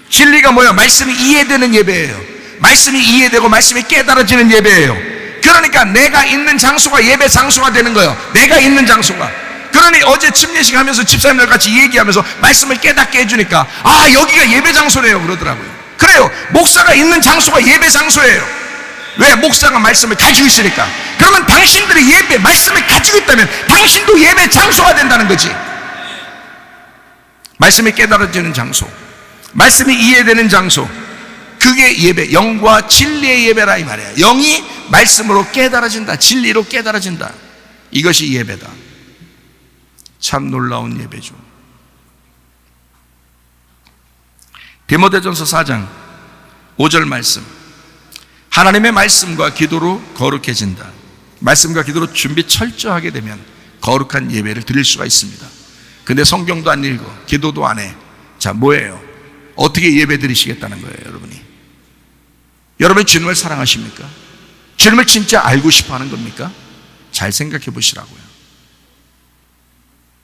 진리가 뭐야? 말씀이 이해되는 예배예요. 말씀이 이해되고 말씀이 깨달아지는 예배예요. 그러니까 내가 있는 장소가 예배 장소가 되는 거예요. 내가 있는 장소가. 그러니 어제 침례식 하면서 집사님들 같이 얘기하면서 말씀을 깨닫게 해주니까 아, 여기가 예배 장소래요 그러더라고요. 그래요. 목사가 있는 장소가 예배 장소예요. 왜? 목사가 말씀을 가지고 있으니까. 그러면 당신들이 예배 말씀을 가지고 있다면 당신도 예배 장소가 된다는 거지. 말씀이 깨달아지는 장소, 말씀이 이해되는 장소, 그게 예배, 영과 진리의 예배라 이 말이에요. 영이 말씀으로 깨달아진다, 진리로 깨달아진다. 이것이 예배다. 참 놀라운 예배죠. 디모데전서 4장 5절 말씀, 하나님의 말씀과 기도로 거룩해진다. 말씀과 기도로 준비 철저하게 되면 거룩한 예배를 드릴 수가 있습니다. 근데 성경도 안 읽어, 기도도 안 해. 자, 뭐예요? 어떻게 예배 드리시겠다는 거예요, 여러분이? 여러분이 주님을 사랑하십니까? 주님을 진짜 알고 싶어 하는 겁니까? 잘 생각해 보시라고요.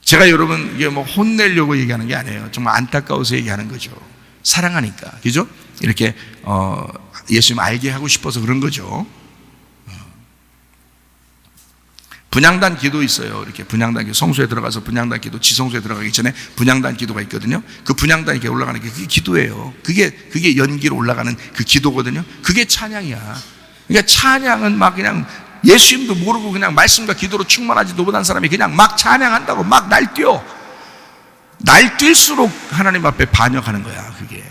제가 여러분 이게 뭐 혼내려고 얘기하는 게 아니에요. 정말 안타까워서 얘기하는 거죠. 사랑하니까, 그죠? 이렇게 예수님 알게 하고 싶어서 그런 거죠. 분향단 기도 있어요. 이렇게 분향단 기도, 성소에 들어가서 분향단 기도, 지성소에 들어가기 전에 분향단 기도가 있거든요. 그 분향단이 이렇게 올라가는 게 그게 기도예요. 그게 연기로 올라가는 그 기도거든요. 그게 찬양이야. 그러니까 찬양은 막 그냥 예수님도 모르고 그냥 말씀과 기도로 충만하지도 못한 사람이 그냥 막 찬양한다고 막 날뛰어. 날뛸수록 하나님 앞에 반역하는 거야, 그게.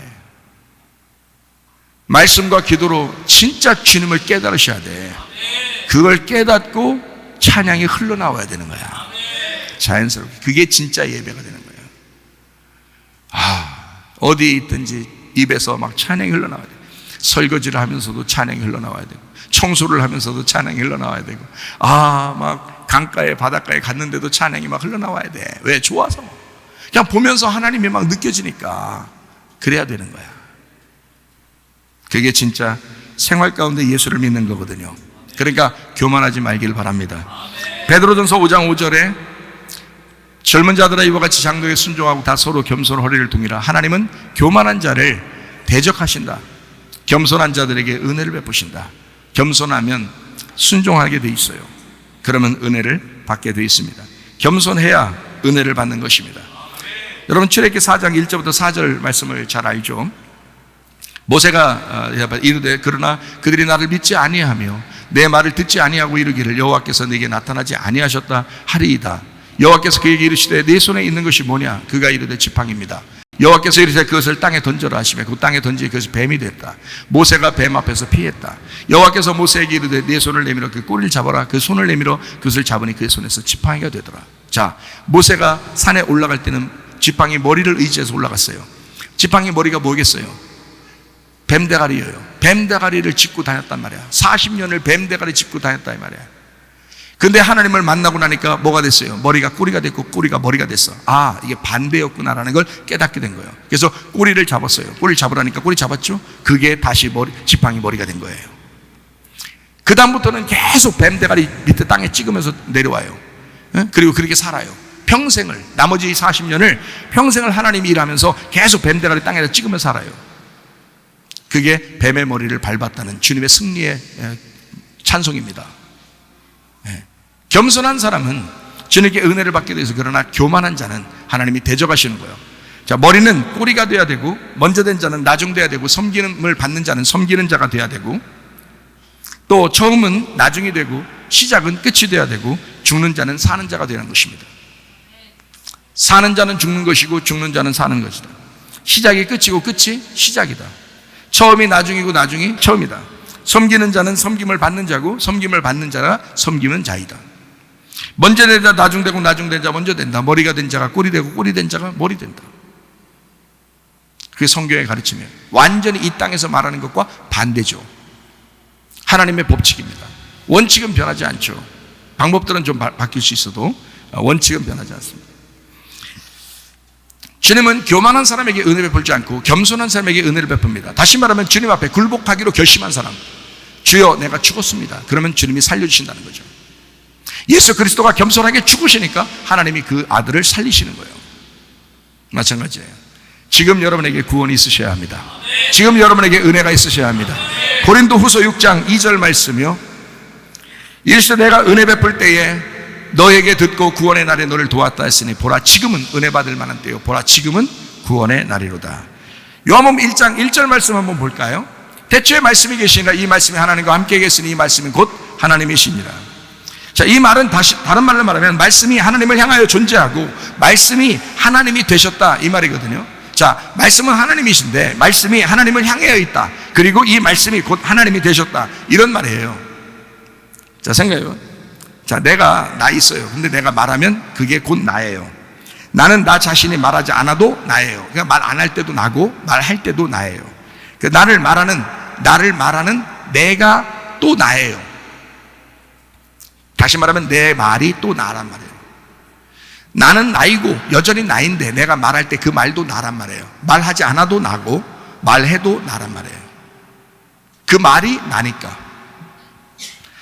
말씀과 기도로 진짜 주님을 깨달으셔야 돼. 그걸 깨닫고 찬양이 흘러나와야 되는 거야. 자연스럽게. 그게 진짜 예배가 되는 거예요. 아, 어디에 있든지 입에서 막 찬양이 흘러나와야 돼. 설거지를 하면서도 찬양이 흘러나와야 되고, 청소를 하면서도 찬양이 흘러나와야 되고, 아, 막 강가에 바닷가에 갔는데도 찬양이 막 흘러나와야 돼. 왜? 좋아서. 그냥 보면서 하나님이 막 느껴지니까. 그래야 되는 거야. 그게 진짜 생활 가운데 예수를 믿는 거거든요. 그러니까 교만하지 말기를 바랍니다. 베드로전서 5장 5절에 젊은 자들아 이와 같이 장로에 순종하고 다 서로 겸손 허리를 둥이라. 하나님은 교만한 자를 대적하신다. 겸손한 자들에게 은혜를 베푸신다. 겸손하면 순종하게 돼 있어요. 그러면 은혜를 받게 돼 있습니다. 겸손해야 은혜를 받는 것입니다. 여러분 출애굽기 4장 1절부터 4절 말씀을 잘 알죠. 모세가 이르되 그러나 그들이 나를 믿지 아니하며 내 말을 듣지 아니하고 이르기를 여호와께서 내게 나타나지 아니하셨다 하리이다. 여호와께서 그에게 이르시되 네 손에 있는 것이 뭐냐? 그가 이르되 지팡이입니다. 여호와께서 이르시되 그것을 땅에 던져라 하시며 그 땅에 던지니 그것이 뱀이 됐다. 모세가 뱀 앞에서 피했다. 여호와께서 모세에게 이르되 네 손을 내밀어 그 꼬리를 잡아라. 그 손을 내밀어 그것을 잡으니 그의 손에서 지팡이가 되더라. 자, 모세가 산에 올라갈 때는 지팡이 머리를 의지해서 올라갔어요. 지팡이 머리가 뭐겠어요? 뱀대가리예요. 뱀대가리를 짚고 다녔단 말이야. 40년을 뱀대가리 짚고 다녔다 이 말이야. 근데 하나님을 만나고 나니까 뭐가 됐어요? 머리가 꼬리가 됐고 꼬리가 머리가 됐어. 아, 이게 반대였구나라는 걸 깨닫게 된 거예요. 그래서 꼬리를 잡았어요. 꼬리를 잡으라니까 꼬리 잡았죠? 그게 다시 지팡이 머리가 된 거예요. 그 다음부터는 계속 뱀대가리 밑에 땅에 찍으면서 내려와요. 그리고 그렇게 살아요. 평생을, 나머지 40년을 평생을 하나님이 일하면서 계속 뱀대가리 땅에다 찍으면서 살아요. 그게 뱀의 머리를 밟았다는 주님의 승리의 찬송입니다. 겸손한 사람은 주님께 은혜를 받게 돼서, 그러나 교만한 자는 하나님이 대적하시는 거예요. 자, 머리는 꼬리가 돼야 되고, 먼저 된 자는 나중돼야 되고, 섬김을 받는 자는 섬기는 자가 돼야 되고, 또 처음은 나중이 되고 시작은 끝이 돼야 되고, 죽는 자는 사는 자가 되는 것입니다. 사는 자는 죽는 것이고 죽는 자는 사는 것이다. 시작이 끝이고 끝이 시작이다. 처음이 나중이고 나중이 처음이다. 섬기는 자는 섬김을 받는 자고 섬김을 받는 자가 섬기는 자이다. 먼저 된 자 나중되고 나중된 자 먼저 된다. 머리가 된 자가 꼬리 되고 꼬리 된 자가 머리 된다. 그게 성경의 가르침이에요. 완전히 이 땅에서 말하는 것과 반대죠. 하나님의 법칙입니다. 원칙은 변하지 않죠. 방법들은 좀 바뀔 수 있어도 원칙은 변하지 않습니다. 주님은 교만한 사람에게 은혜 베풀지 않고 겸손한 사람에게 은혜를 베풉니다. 다시 말하면 주님 앞에 굴복하기로 결심한 사람, 주여 내가 죽었습니다. 그러면 주님이 살려주신다는 거죠. 예수 그리스도가 겸손하게 죽으시니까 하나님이 그 아들을 살리시는 거예요. 마찬가지예요. 지금 여러분에게 구원이 있으셔야 합니다. 지금 여러분에게 은혜가 있으셔야 합니다. 고린도 후서 6장 2절 말씀이요, 일세 내가 은혜 베풀 때에 너에게 듣고 구원의 날에 너를 도왔다 했으니 보라 지금은 은혜 받을 만한 때요 보라 지금은 구원의 날이로다. 요한복음 1장 1절 말씀 한번 볼까요? 태초에 말씀이 계시니라 이 말씀이 하나님과 함께 계시니 이 말씀이 곧 하나님이시니라. 자, 이 말은 다른 말로 말하면 말씀이 하나님을 향하여 존재하고 말씀이 하나님이 되셨다 이 말이거든요. 자, 말씀은 하나님이신데 말씀이 하나님을 향하여 있다. 그리고 이 말씀이 곧 하나님이 되셨다 이런 말이에요. 자, 생각해요. 자, 내가 나 있어요. 근데 내가 말하면 그게 곧 나예요. 나는 나 자신이 말하지 않아도 나예요. 그러니까 말 안 할 때도 나고 말할 때도 나예요. 그 나를 말하는 내가 또 나예요. 다시 말하면 내 말이 또 나란 말이에요. 나는 나이고 여전히 나인데 내가 말할 때 그 말도 나란 말이에요. 말하지 않아도 나고 말해도 나란 말이에요. 그 말이 나니까.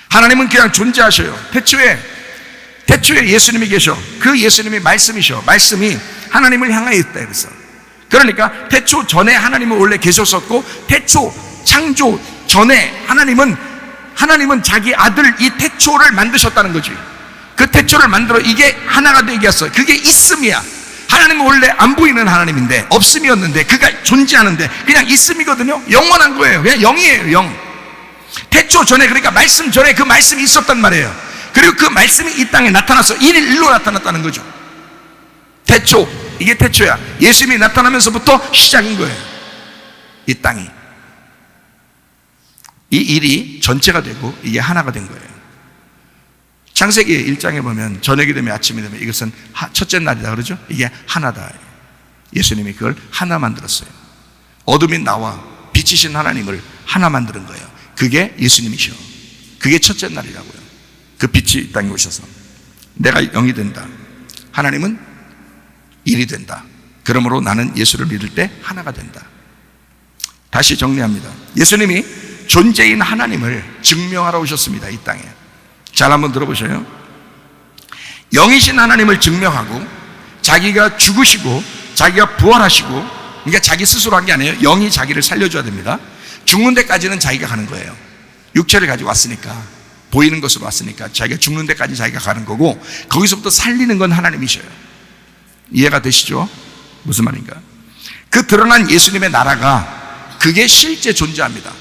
하나님은 그냥 존재하셔요. 태초에 예수님이 계셔. 그 예수님이 말씀이셔. 말씀이 하나님을 향하여 있다 그래서. 그러니까 태초 전에 하나님은 원래 계셨었고 태초 창조 전에 하나님은 자기 아들 이 태초를 만드셨다는 거지. 그 태초를 만들어 이게 하나가 되게 했어요. 그게 있음이야. 하나님은 원래 안 보이는 하나님인데 없음이었는데 그가 존재하는데 그냥 있음이거든요. 영원한 거예요. 그냥 영이에요. 영. 태초 전에, 그러니까 말씀 전에 그 말씀이 있었단 말이에요. 그리고 그 말씀이 이 땅에 나타나서 일일로 나타났다는 거죠. 태초, 이게 태초야. 예수님이 나타나면서부터 시작인 거예요. 이 땅이. 이 일이 전체가 되고 이게 하나가 된 거예요. 창세기 1장에 보면 저녁이 되면 아침이 되면 이것은 첫째 날이다 그러죠. 이게 하나다. 예수님이 그걸 하나 만들었어요. 어둠이 나와 빛이신 하나님을 하나 만드는 거예요. 그게 예수님이셔. 그게 첫째 날이라고요. 그 빛이 이 땅에 오셔서 내가 영이 된다. 하나님은 일이 된다. 그러므로 나는 예수를 믿을 때 하나가 된다. 다시 정리합니다. 예수님이 존재인 하나님을 증명하러 오셨습니다. 이 땅에. 잘 한번 들어보셔요. 영이신 하나님을 증명하고 자기가 죽으시고 자기가 부활하시고, 그러니까 자기 스스로 한 게 아니에요. 영이 자기를 살려줘야 됩니다. 죽는 데까지는 자기가 가는 거예요. 육체를 가지고 왔으니까, 보이는 것으로 왔으니까 자기가 죽는 데까지 자기가 가는 거고, 거기서부터 살리는 건 하나님이셔요. 이해가 되시죠? 무슨 말인가? 그 드러난 예수님의 나라가 그게 실제 존재합니다.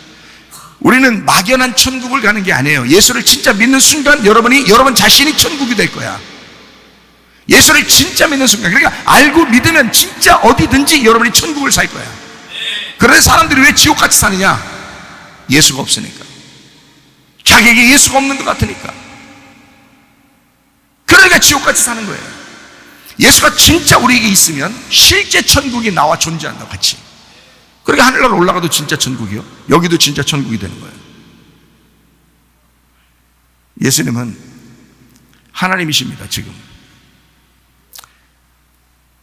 우리는 막연한 천국을 가는 게 아니에요. 예수를 진짜 믿는 순간 여러분 자신이 천국이 될 거야. 예수를 진짜 믿는 순간, 그러니까 알고 믿으면 진짜 어디든지 여러분이 천국을 살 거야. 그런데 사람들이 왜 지옥같이 사느냐? 예수가 없으니까. 자기에게 예수가 없는 것 같으니까. 그러니까 지옥같이 사는 거예요. 예수가 진짜 우리에게 있으면 실제 천국이 나와 존재한다고 같이. 그러니까 하늘나라 올라가도 진짜 천국이요, 여기도 진짜 천국이 되는 거예요. 예수님은 하나님이십니다. 지금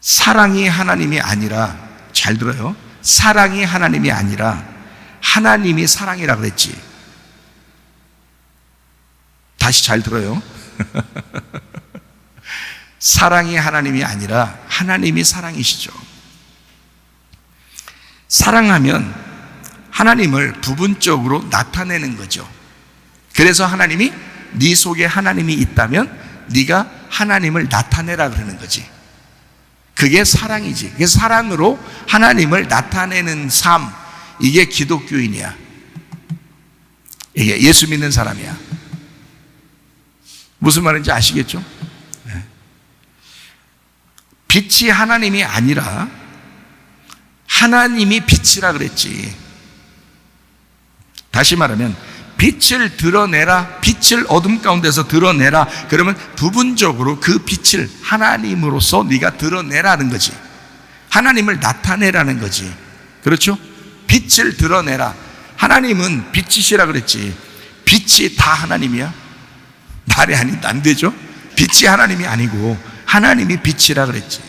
사랑이 하나님이 아니라, 잘 들어요, 사랑이 하나님이 아니라 하나님이 사랑이라 그랬지. 다시 잘 들어요. 사랑이 하나님이 아니라 하나님이 사랑이시죠. 사랑하면 하나님을 부분적으로 나타내는 거죠. 그래서 하나님이 네 속에 하나님이 있다면 네가 하나님을 나타내라 그러는 거지. 그게 사랑이지. 그게 사랑으로 하나님을 나타내는 삶, 이게 기독교인이야. 이게 예수 믿는 사람이야. 무슨 말인지 아시겠죠? 네. 빛이 하나님이 아니라 하나님이 빛이라 그랬지. 다시 말하면 빛을 드러내라, 빛을 어둠 가운데서 드러내라. 그러면 부분적으로 그 빛을 하나님으로서 네가 드러내라는 거지. 하나님을 나타내라는 거지. 그렇죠? 빛을 드러내라. 하나님은 빛이시라 그랬지. 빛이 다 하나님이야? 말이 안 되죠? 빛이 하나님이 아니고 하나님이 빛이라 그랬지.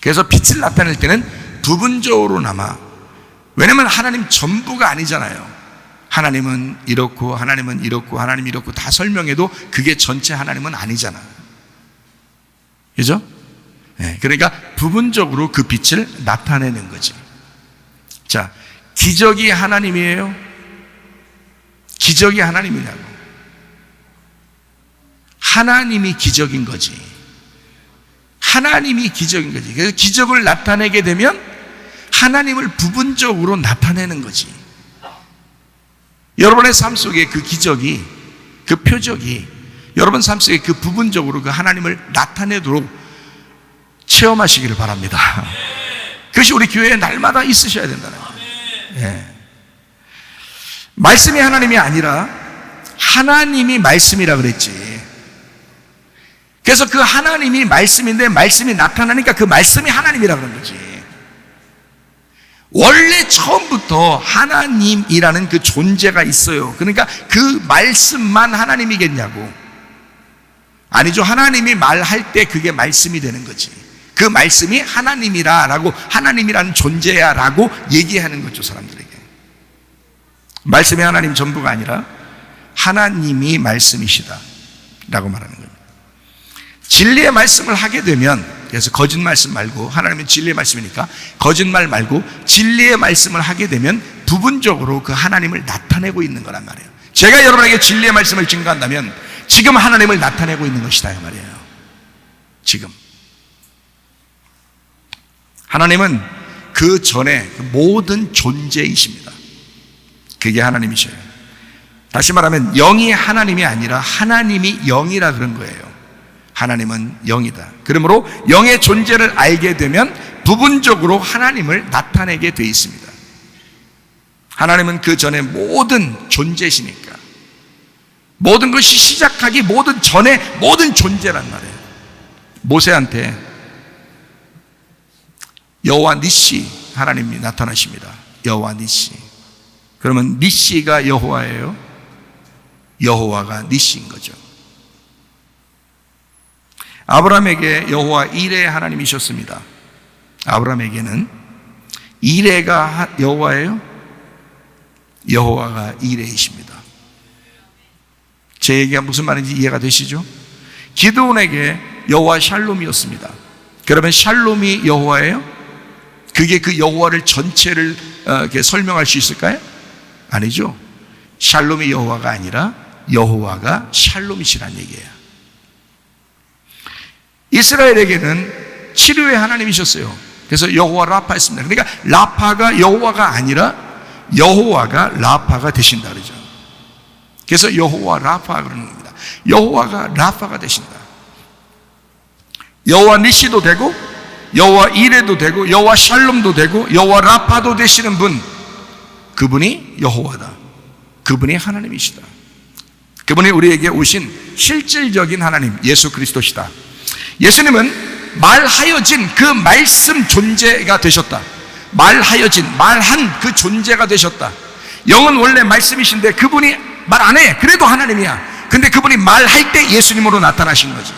그래서 빛을 나타낼 때는 부분적으로나마, 왜냐면 하나님 전부가 아니잖아요. 하나님은 이렇고 하나님은 이렇고 하나님이 이렇고 다 설명해도 그게 전체 하나님은 아니잖아. 그죠? 네, 그러니까 부분적으로 그 빛을 나타내는 거지. 자, 기적이 하나님이에요? 기적이 하나님이냐고. 하나님이 기적인 거지. 하나님이 기적인 거지. 그래서 기적을 나타내게 되면 하나님을 부분적으로 나타내는 거지. 여러분의 삶 속에 그 기적이, 그 표적이 여러분 삶 속에 그 부분적으로 그 하나님을 나타내도록 체험하시기를 바랍니다. 그것이 우리 교회에 날마다 있으셔야 된다는 거예요. 예. 말씀이 하나님이 아니라 하나님이 말씀이라 그랬지. 그래서 그 하나님이 말씀인데 말씀이 나타나니까 그 말씀이 하나님이라 그런 거지. 원래 처음부터 하나님이라는 그 존재가 있어요. 그러니까 그 말씀만 하나님이겠냐고. 아니죠. 하나님이 말할 때 그게 말씀이 되는 거지. 그 말씀이 하나님이라라고, 하나님이라는 존재야라고 얘기하는 거죠, 사람들에게. 말씀이 하나님 전부가 아니라 하나님이 말씀이시다라고 말하는 겁니다. 진리의 말씀을 하게 되면, 그래서 거짓 말씀 말고, 하나님은 진리의 말씀이니까 거짓말 말고 진리의 말씀을 하게 되면 부분적으로 그 하나님을 나타내고 있는 거란 말이에요. 제가 여러분에게 진리의 말씀을 증거한다면 지금 하나님을 나타내고 있는 것이다 이 말이에요. 지금 하나님은 그 전에 모든 존재이십니다. 그게 하나님이셔요. 다시 말하면 영이 하나님이 아니라 하나님이 영이라 그런 거예요. 하나님은 영이다. 그러므로 영의 존재를 알게 되면 부분적으로 하나님을 나타내게 돼 있습니다. 하나님은 그 전에 모든 존재시니까, 모든 것이 시작하기 모든 전에 모든 존재란 말이에요. 모세한테 여호와 니시 하나님이 나타나십니다. 여호와 니시. 그러면 니시가 여호와예요? 여호와가 니시인 거죠. 아브라함에게 여호와 이레 하나님이셨습니다. 아브라함에게는 이레가 여호와예요? 여호와가 이레이십니다. 제 얘기가 무슨 말인지 이해가 되시죠? 기드온에게 여호와 샬롬이었습니다. 그러면 샬롬이 여호와예요? 그게 그 여호와를 전체를 이렇게 설명할 수 있을까요? 아니죠. 샬롬이 여호와가 아니라 여호와가 샬롬이시란 얘기예요. 이스라엘에게는 치료의 하나님이셨어요. 그래서 여호와 라파였습니다. 그러니까 라파가 여호와가 아니라 여호와가 라파가 되신다 그러죠. 그래서 여호와 라파 그러는 겁니다. 여호와가 라파가 되신다. 여호와 니시도 되고 여호와 이레도 되고 여호와 샬롬도 되고 여호와 라파도 되시는 분, 그분이 여호와다. 그분이 하나님이시다. 그분이 우리에게 오신 실질적인 하나님 예수 그리스도시다. 예수님은 말하여진 그 말씀 존재가 되셨다. 말하여진, 말한 그 존재가 되셨다. 영은 원래 말씀이신데 그분이 말 안 해. 그래도 하나님이야. 근데 그분이 말할 때 예수님으로 나타나신 거지.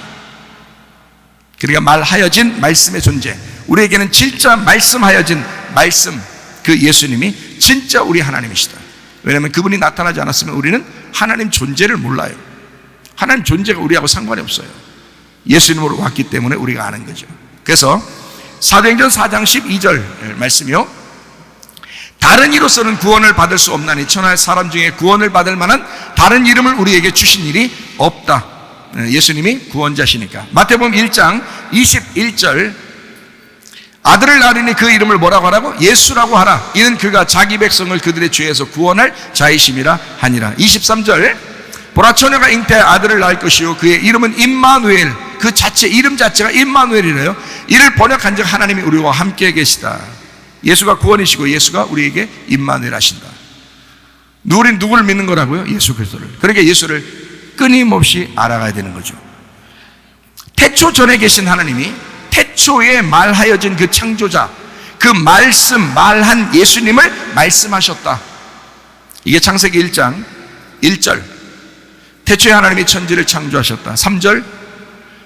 그러니까 말하여진 말씀의 존재. 우리에게는 진짜 말씀하여진 말씀, 그 예수님이 진짜 우리 하나님이시다. 왜냐하면 그분이 나타나지 않았으면 우리는 하나님 존재를 몰라요. 하나님 존재가 우리하고 상관이 없어요. 예수님으로 왔기 때문에 우리가 아는 거죠. 그래서 사도행전 4장 12절 말씀이요, 다른 이로서는 구원을 받을 수 없나니 천하의 사람 중에 구원을 받을 만한 다른 이름을 우리에게 주신 일이 없다. 예수님이 구원자시니까. 마태복음 1장 21절, 아들을 낳으리니 그 이름을 뭐라고 하라고? 예수라고 하라. 이는 그가 자기 백성을 그들의 죄에서 구원할 자이심이라 하니라. 23절, 보라 처녀가 잉태하여 아들을 낳을 것이요 그의 이름은 임마누엘. 그 자체 이름 자체가 임마누엘이래요. 이를 번역한즉 하나님이 우리와 함께 계시다. 예수가 구원이시고 예수가 우리에게 임마누엘 하신다. 우리는 누구를 믿는 거라고요? 예수 그리스도를. 그러니까 예수를 끊임없이 알아가야 되는 거죠. 태초 전에 계신 하나님이 태초에 말하여진 그 창조자, 그 말씀, 말한 예수님을 말씀하셨다. 이게 창세기 1장 1절. 태초에 하나님이 천지를 창조하셨다. 3절,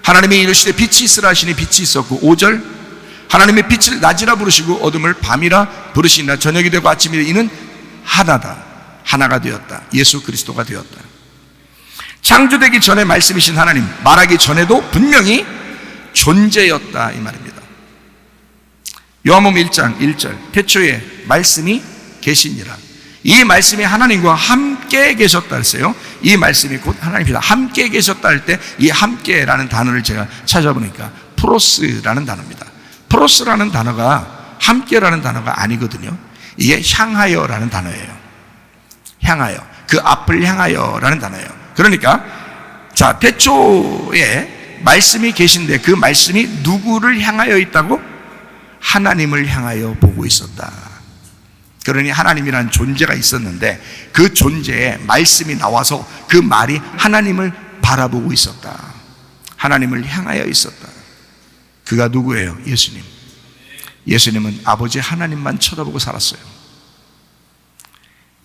하나님이 이르시되 빛이 있으라 하시니 빛이 있었고. 5절, 하나님이 빛을 낮이라 부르시고 어둠을 밤이라 부르시니라. 저녁이 되고 아침이 되고 이는 하나다. 하나가 되었다. 예수 그리스도가 되었다. 창조되기 전에 말씀이신 하나님, 말하기 전에도 분명히 존재였다 이 말입니다. 요한복음 1장 1절 태초에 말씀이 계시니라. 이 말씀이 하나님과 함께 계셨다 했어요. 이 말씀이 곧 하나님이다. 함께 계셨다 할 때 이 함께라는 단어를 제가 찾아보니까 프로스라는 단어입니다. 프로스라는 단어가 함께라는 단어가 아니거든요. 이게 향하여라는 단어예요. 향하여, 그 앞을 향하여라는 단어예요. 그러니까 자, 태초에 말씀이 계신데 그 말씀이 누구를 향하여 있다고? 하나님을 향하여 보고 있었다. 그러니 하나님이라는 존재가 있었는데 그 존재에 말씀이 나와서 그 말이 하나님을 바라보고 있었다. 하나님을 향하여 있었다. 그가 누구예요? 예수님. 예수님은 아버지 하나님만 쳐다보고 살았어요.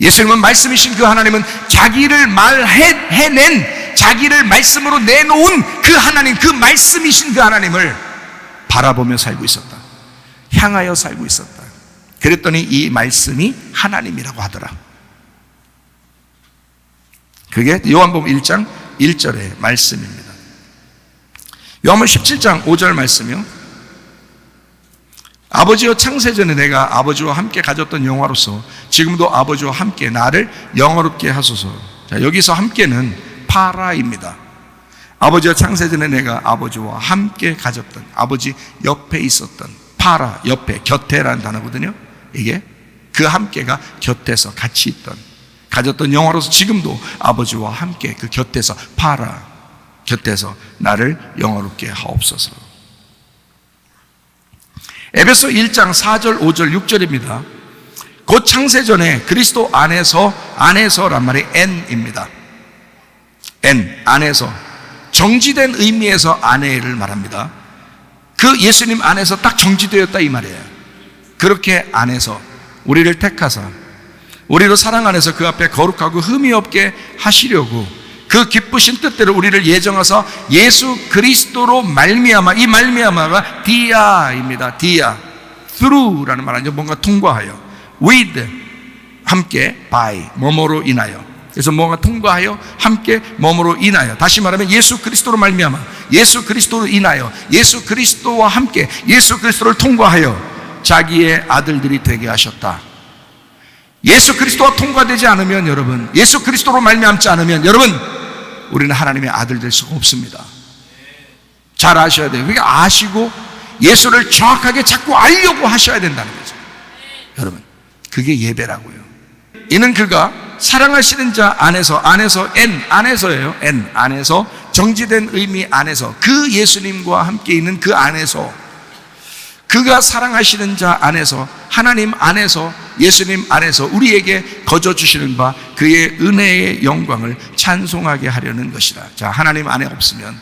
예수님은 말씀이신 그 하나님은 자기를 말해낸, 자기를 말씀으로 내놓은 그 하나님, 그 말씀이신 그 하나님을 바라보며 살고 있었다. 향하여 살고 있었다. 그랬더니 이 말씀이 하나님이라고 하더라. 그게 요한복음 1장 1절의 말씀입니다. 요한복음 17장 5절 말씀이요. 아버지여 창세전에 내가 아버지와 함께 가졌던 영화로서 지금도 아버지와 함께 나를 영화롭게 하소서. 자, 여기서 함께는 파라입니다. 아버지와 창세전에 내가 아버지와 함께 가졌던, 아버지 옆에 있었던, 파라, 옆에, 곁에라는 단어거든요. 이게 그 함께가 곁에서 같이 있던, 가졌던 영화로서 지금도 아버지와 함께 그 곁에서, 파라, 곁에서 나를 영화롭게 하옵소서. 에베소 1장 4절 5절 6절입니다. 곧 창세전에 그리스도 안에서란 말이 N입니다. N, 안에서, 정지된 의미에서 안에를 말합니다. 그 예수님 안에서 딱 정지되었다 이 말이에요. 그렇게 안에서 우리를 택하사 우리로 사랑 안에서 그 앞에 거룩하고 흠이 없게 하시려고 그 기쁘신 뜻대로 우리를 예정하사 예수 그리스도로 말미암아, 이 말미암아가 디아입니다. 디아, through라는 말은 뭔가 통과하여, with 함께, by 뭐뭐로 인하여. 그래서 뭔가 통과하여, 함께 뭐뭐로 인하여. 다시 말하면 예수 그리스도로 말미암아, 예수 그리스도로 인하여, 예수 그리스도와 함께, 예수 그리스도를 통과하여 자기의 아들들이 되게 하셨다. 예수 그리스도와 통과되지 않으면 여러분, 예수 그리스도로 말미암지 않으면 여러분, 우리는 하나님의 아들 될 수가 없습니다. 잘 아셔야 돼요. 그러니까 아시고 예수를 정확하게 자꾸 알려고 하셔야 된다는 거죠. 여러분, 그게 예배라고요. 이는 그가 사랑하시는 자 안에서 N 안에서예요. N 안에서, 정지된 의미 안에서, 그 예수님과 함께 있는 그 안에서, 그가 사랑하시는 자 안에서, 하나님 안에서, 예수님 안에서 우리에게 거저 주시는 바 그의 은혜의 영광을 찬송하게 하려는 것이다. 자, 하나님 안에 없으면,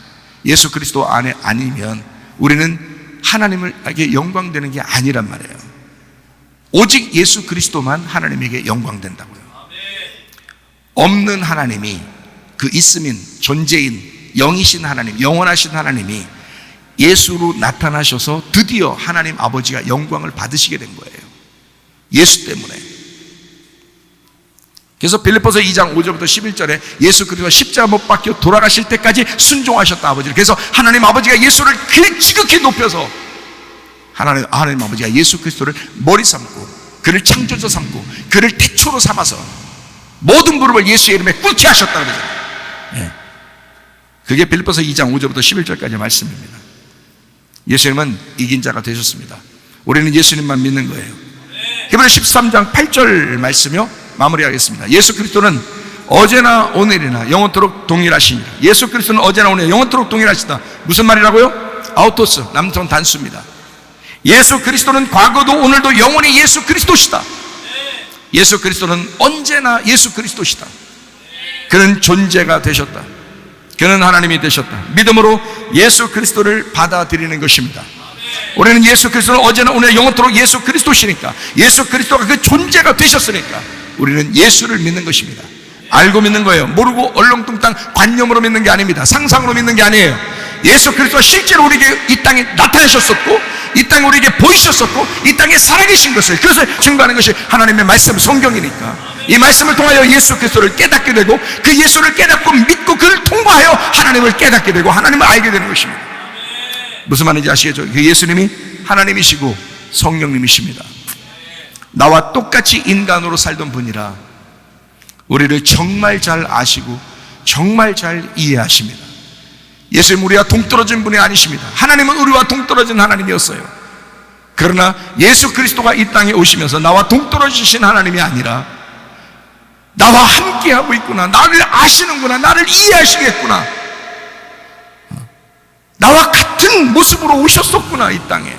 예수 그리스도 안에 아니면 우리는 하나님에게 영광되는 게 아니란 말이에요. 오직 예수 그리스도만 하나님에게 영광된다고요. 없는 하나님이, 그 있음인, 존재인, 영이신 하나님, 영원하신 하나님이 예수로 나타나셔서 드디어 하나님 아버지가 영광을 받으시게 된 거예요. 예수 때문에. 그래서 빌립보서 2장 5절부터 11절에 예수 그리스도가 십자가 못 박혀 돌아가실 때까지 순종하셨다, 아버지를. 그래서 하나님 아버지가 예수를 지극히 높여서 하나님 아버지가 예수 그리스도를 머리 삼고, 그를 창조자 삼고, 그를 태초로 삼아서 모든 무릎을 예수의 이름에 꿇게 하셨다 그러죠. 네. 그게 빌립보서 2장 5절부터 11절까지 말씀입니다. 예수님은 이긴 자가 되셨습니다. 우리는 예수님만 믿는 거예요. 히브리서 13장 8절 말씀이요, 마무리하겠습니다. 예수 그리스도는 어제나 오늘이나 영원토록 동일하시니라. 예수 그리스도는 어제나 오늘이나 영원토록 동일하시다. 무슨 말이라고요? 아우토스, 남성 단수입니다. 예수 그리스도는 과거도 오늘도 영원히 예수 그리스도시다. 예수 그리스도는 언제나 예수 그리스도시다. 그는 존재가 되셨다. 그는 하나님이 되셨다. 믿음으로 예수 그리스도를 받아들이는 것입니다. 우리는 예수 그리스도는 어제나 오늘 영원토록 예수 그리스도시니까, 예수 그리스도가 그 존재가 되셨으니까 우리는 예수를 믿는 것입니다. 알고 믿는 거예요. 모르고 얼렁뚱땅 관념으로 믿는 게 아닙니다. 상상으로 믿는 게 아니에요. 예수 그리스도가 실제로 우리에게 이 땅에 나타나셨었고, 이 땅에 우리에게 보이셨었고, 이 땅에 살아계신 것을, 그것을 증거하는 것이 하나님의 말씀, 성경이니까 이 말씀을 통하여 예수 그리스도를 깨닫게 되고, 그 예수를 깨닫고 믿고 그를 통과하여 하나님을 깨닫게 되고 하나님을 알게 되는 것입니다. 무슨 말인지 아시겠죠? 그 예수님이 하나님이시고 성령님이십니다. 나와 똑같이 인간으로 살던 분이라 우리를 정말 잘 아시고 정말 잘 이해하십니다. 예수님 우리와 동떨어진 분이 아니십니다. 하나님은 우리와 동떨어진 하나님이었어요. 그러나 예수 그리스도가 이 땅에 오시면서 나와 동떨어지신 하나님이 아니라 나와 함께하고 있구나, 나를 아시는구나, 나를 이해하시겠구나, 나와 같은 모습으로 오셨었구나, 이 땅에.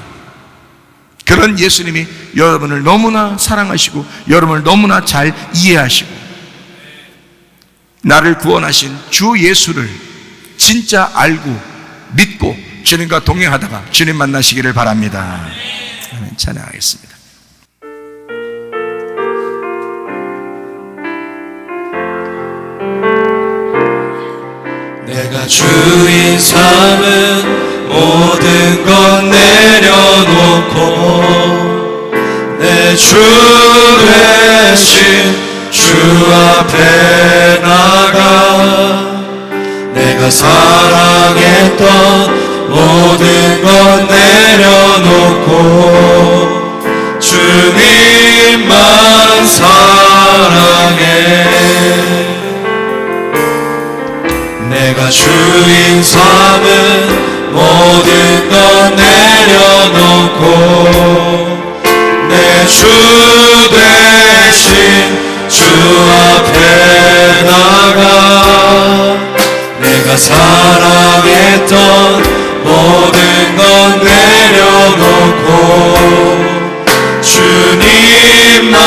그런 예수님이 여러분을 너무나 사랑하시고 여러분을 너무나 잘 이해하시고 나를 구원하신 주 예수를 진짜 알고 믿고 주님과 동행하다가 주님 만나시기를 바랍니다. 아멘. 찬양하겠습니다. 내가 주인 삼은 모든 것 내려놓고 내 주 대신 주 앞에 나가 내가 사랑했던 모든 것 내려놓고 주님만 사랑해. 내가 주인 삼은 모든 것 내려놓고 내 주 대신 주 앞에 나가 내가 사랑했던 모든 것 내려놓고 주님만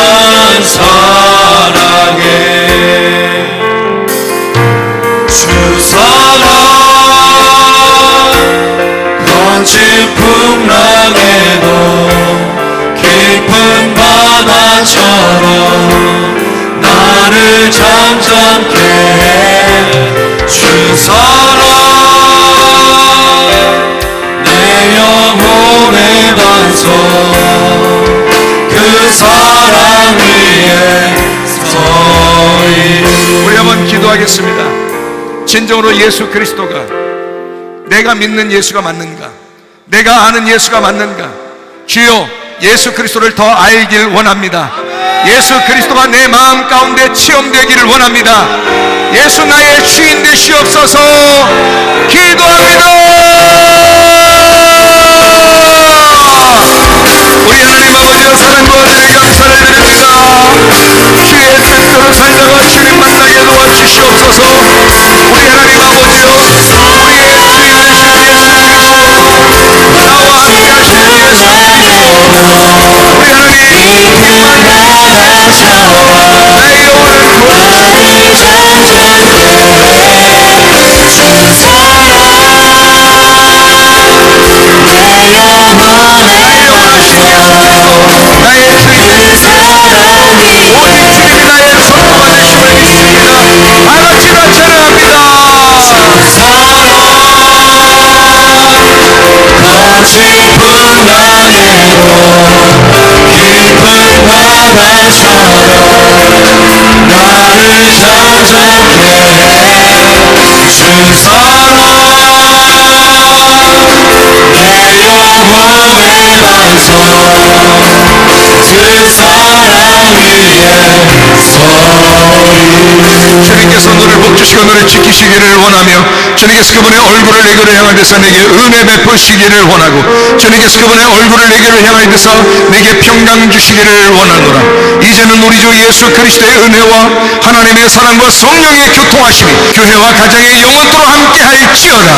사랑해. 주 사랑 거친 풍랑에도 깊은 바다처럼 나를 잠잠케 해. 주 사랑 내 영혼의 반석 그 사랑 위에 서있. 우리 한번 기도하겠습니다. 진정으로 예수 그리스도가 내가 믿는 예수가 맞는가, 내가 아는 예수가 맞는가. 주여, 예수 그리스도를 더 알길 원합니다. 예수 그리스도가 내 마음 가운데 체험되기를 원합니다. 예수 나의 주인 되시옵소서. 기도합니다. 우리 하나님 아버지의 사랑과 은혜에 감사를 드립니다. 주의 뜻대로 살다가 주님 만나게 도와주시옵소서. 우리 하나님 아버지여, 우리의 주인 되신 예수 그리스도, 나와 함께 하시는 예수 그리스도, 우리 하나님 만나주셔서 나의 영혼을 나의 주인 되시옵소서. 오직 주님이 나의 선포가 되심을 믿습니다. 다같이 다 찬양합니다. 거친 풍랑에도 깊은 바다처럼 나를 잠잠케 주 사랑 내 영혼의 반석 그 사랑 위에 주님께서 너를 복주시고 너를 지키시기를 원하며 주님께서 그분의 얼굴을 내게로 향할 때서 내게 은혜 베푸시기를 원하고 주님께서 그분의 얼굴을 내게로 향할 때서 내게 평강 주시기를 원하노라. 이제는 우리 주 예수 그리스도의 은혜와 하나님의 사랑과 성령의 교통하심이 교회와 가정의 영원토록 함께할지어다.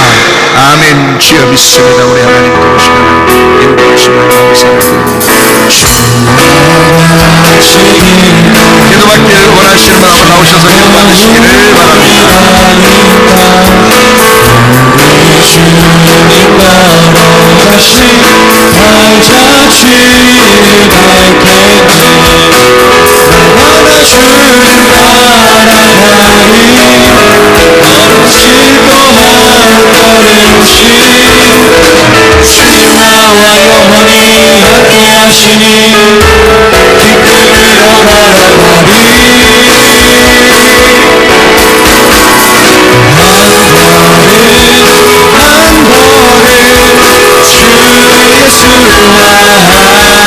아멘. 주여 믿습니다. 우리 하나님 도우시는 인도하시는 기도받기를 원하시는 분은 나오셔서 기도 받으시기를 바랍니다. 주님 나와 영원히 함께하시니 기쁨으로 바라보리. 한 번은 주 예수와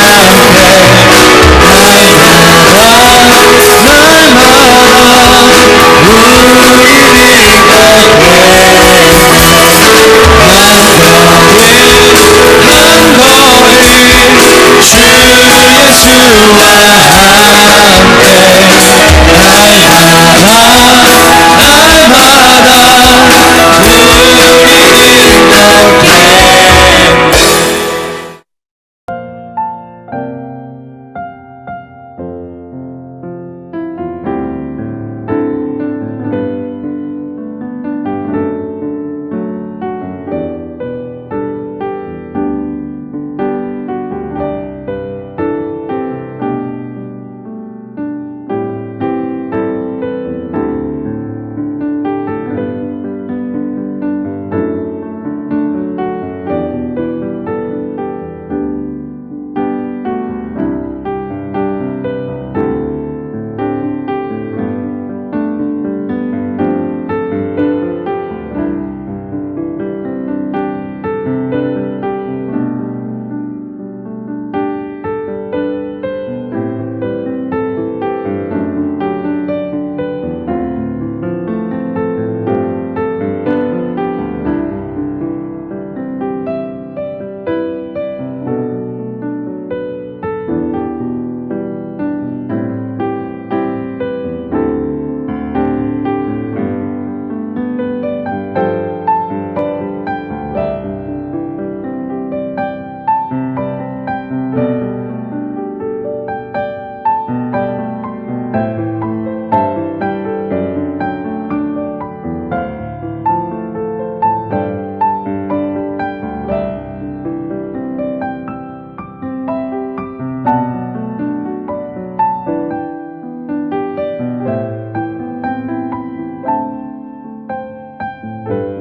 네.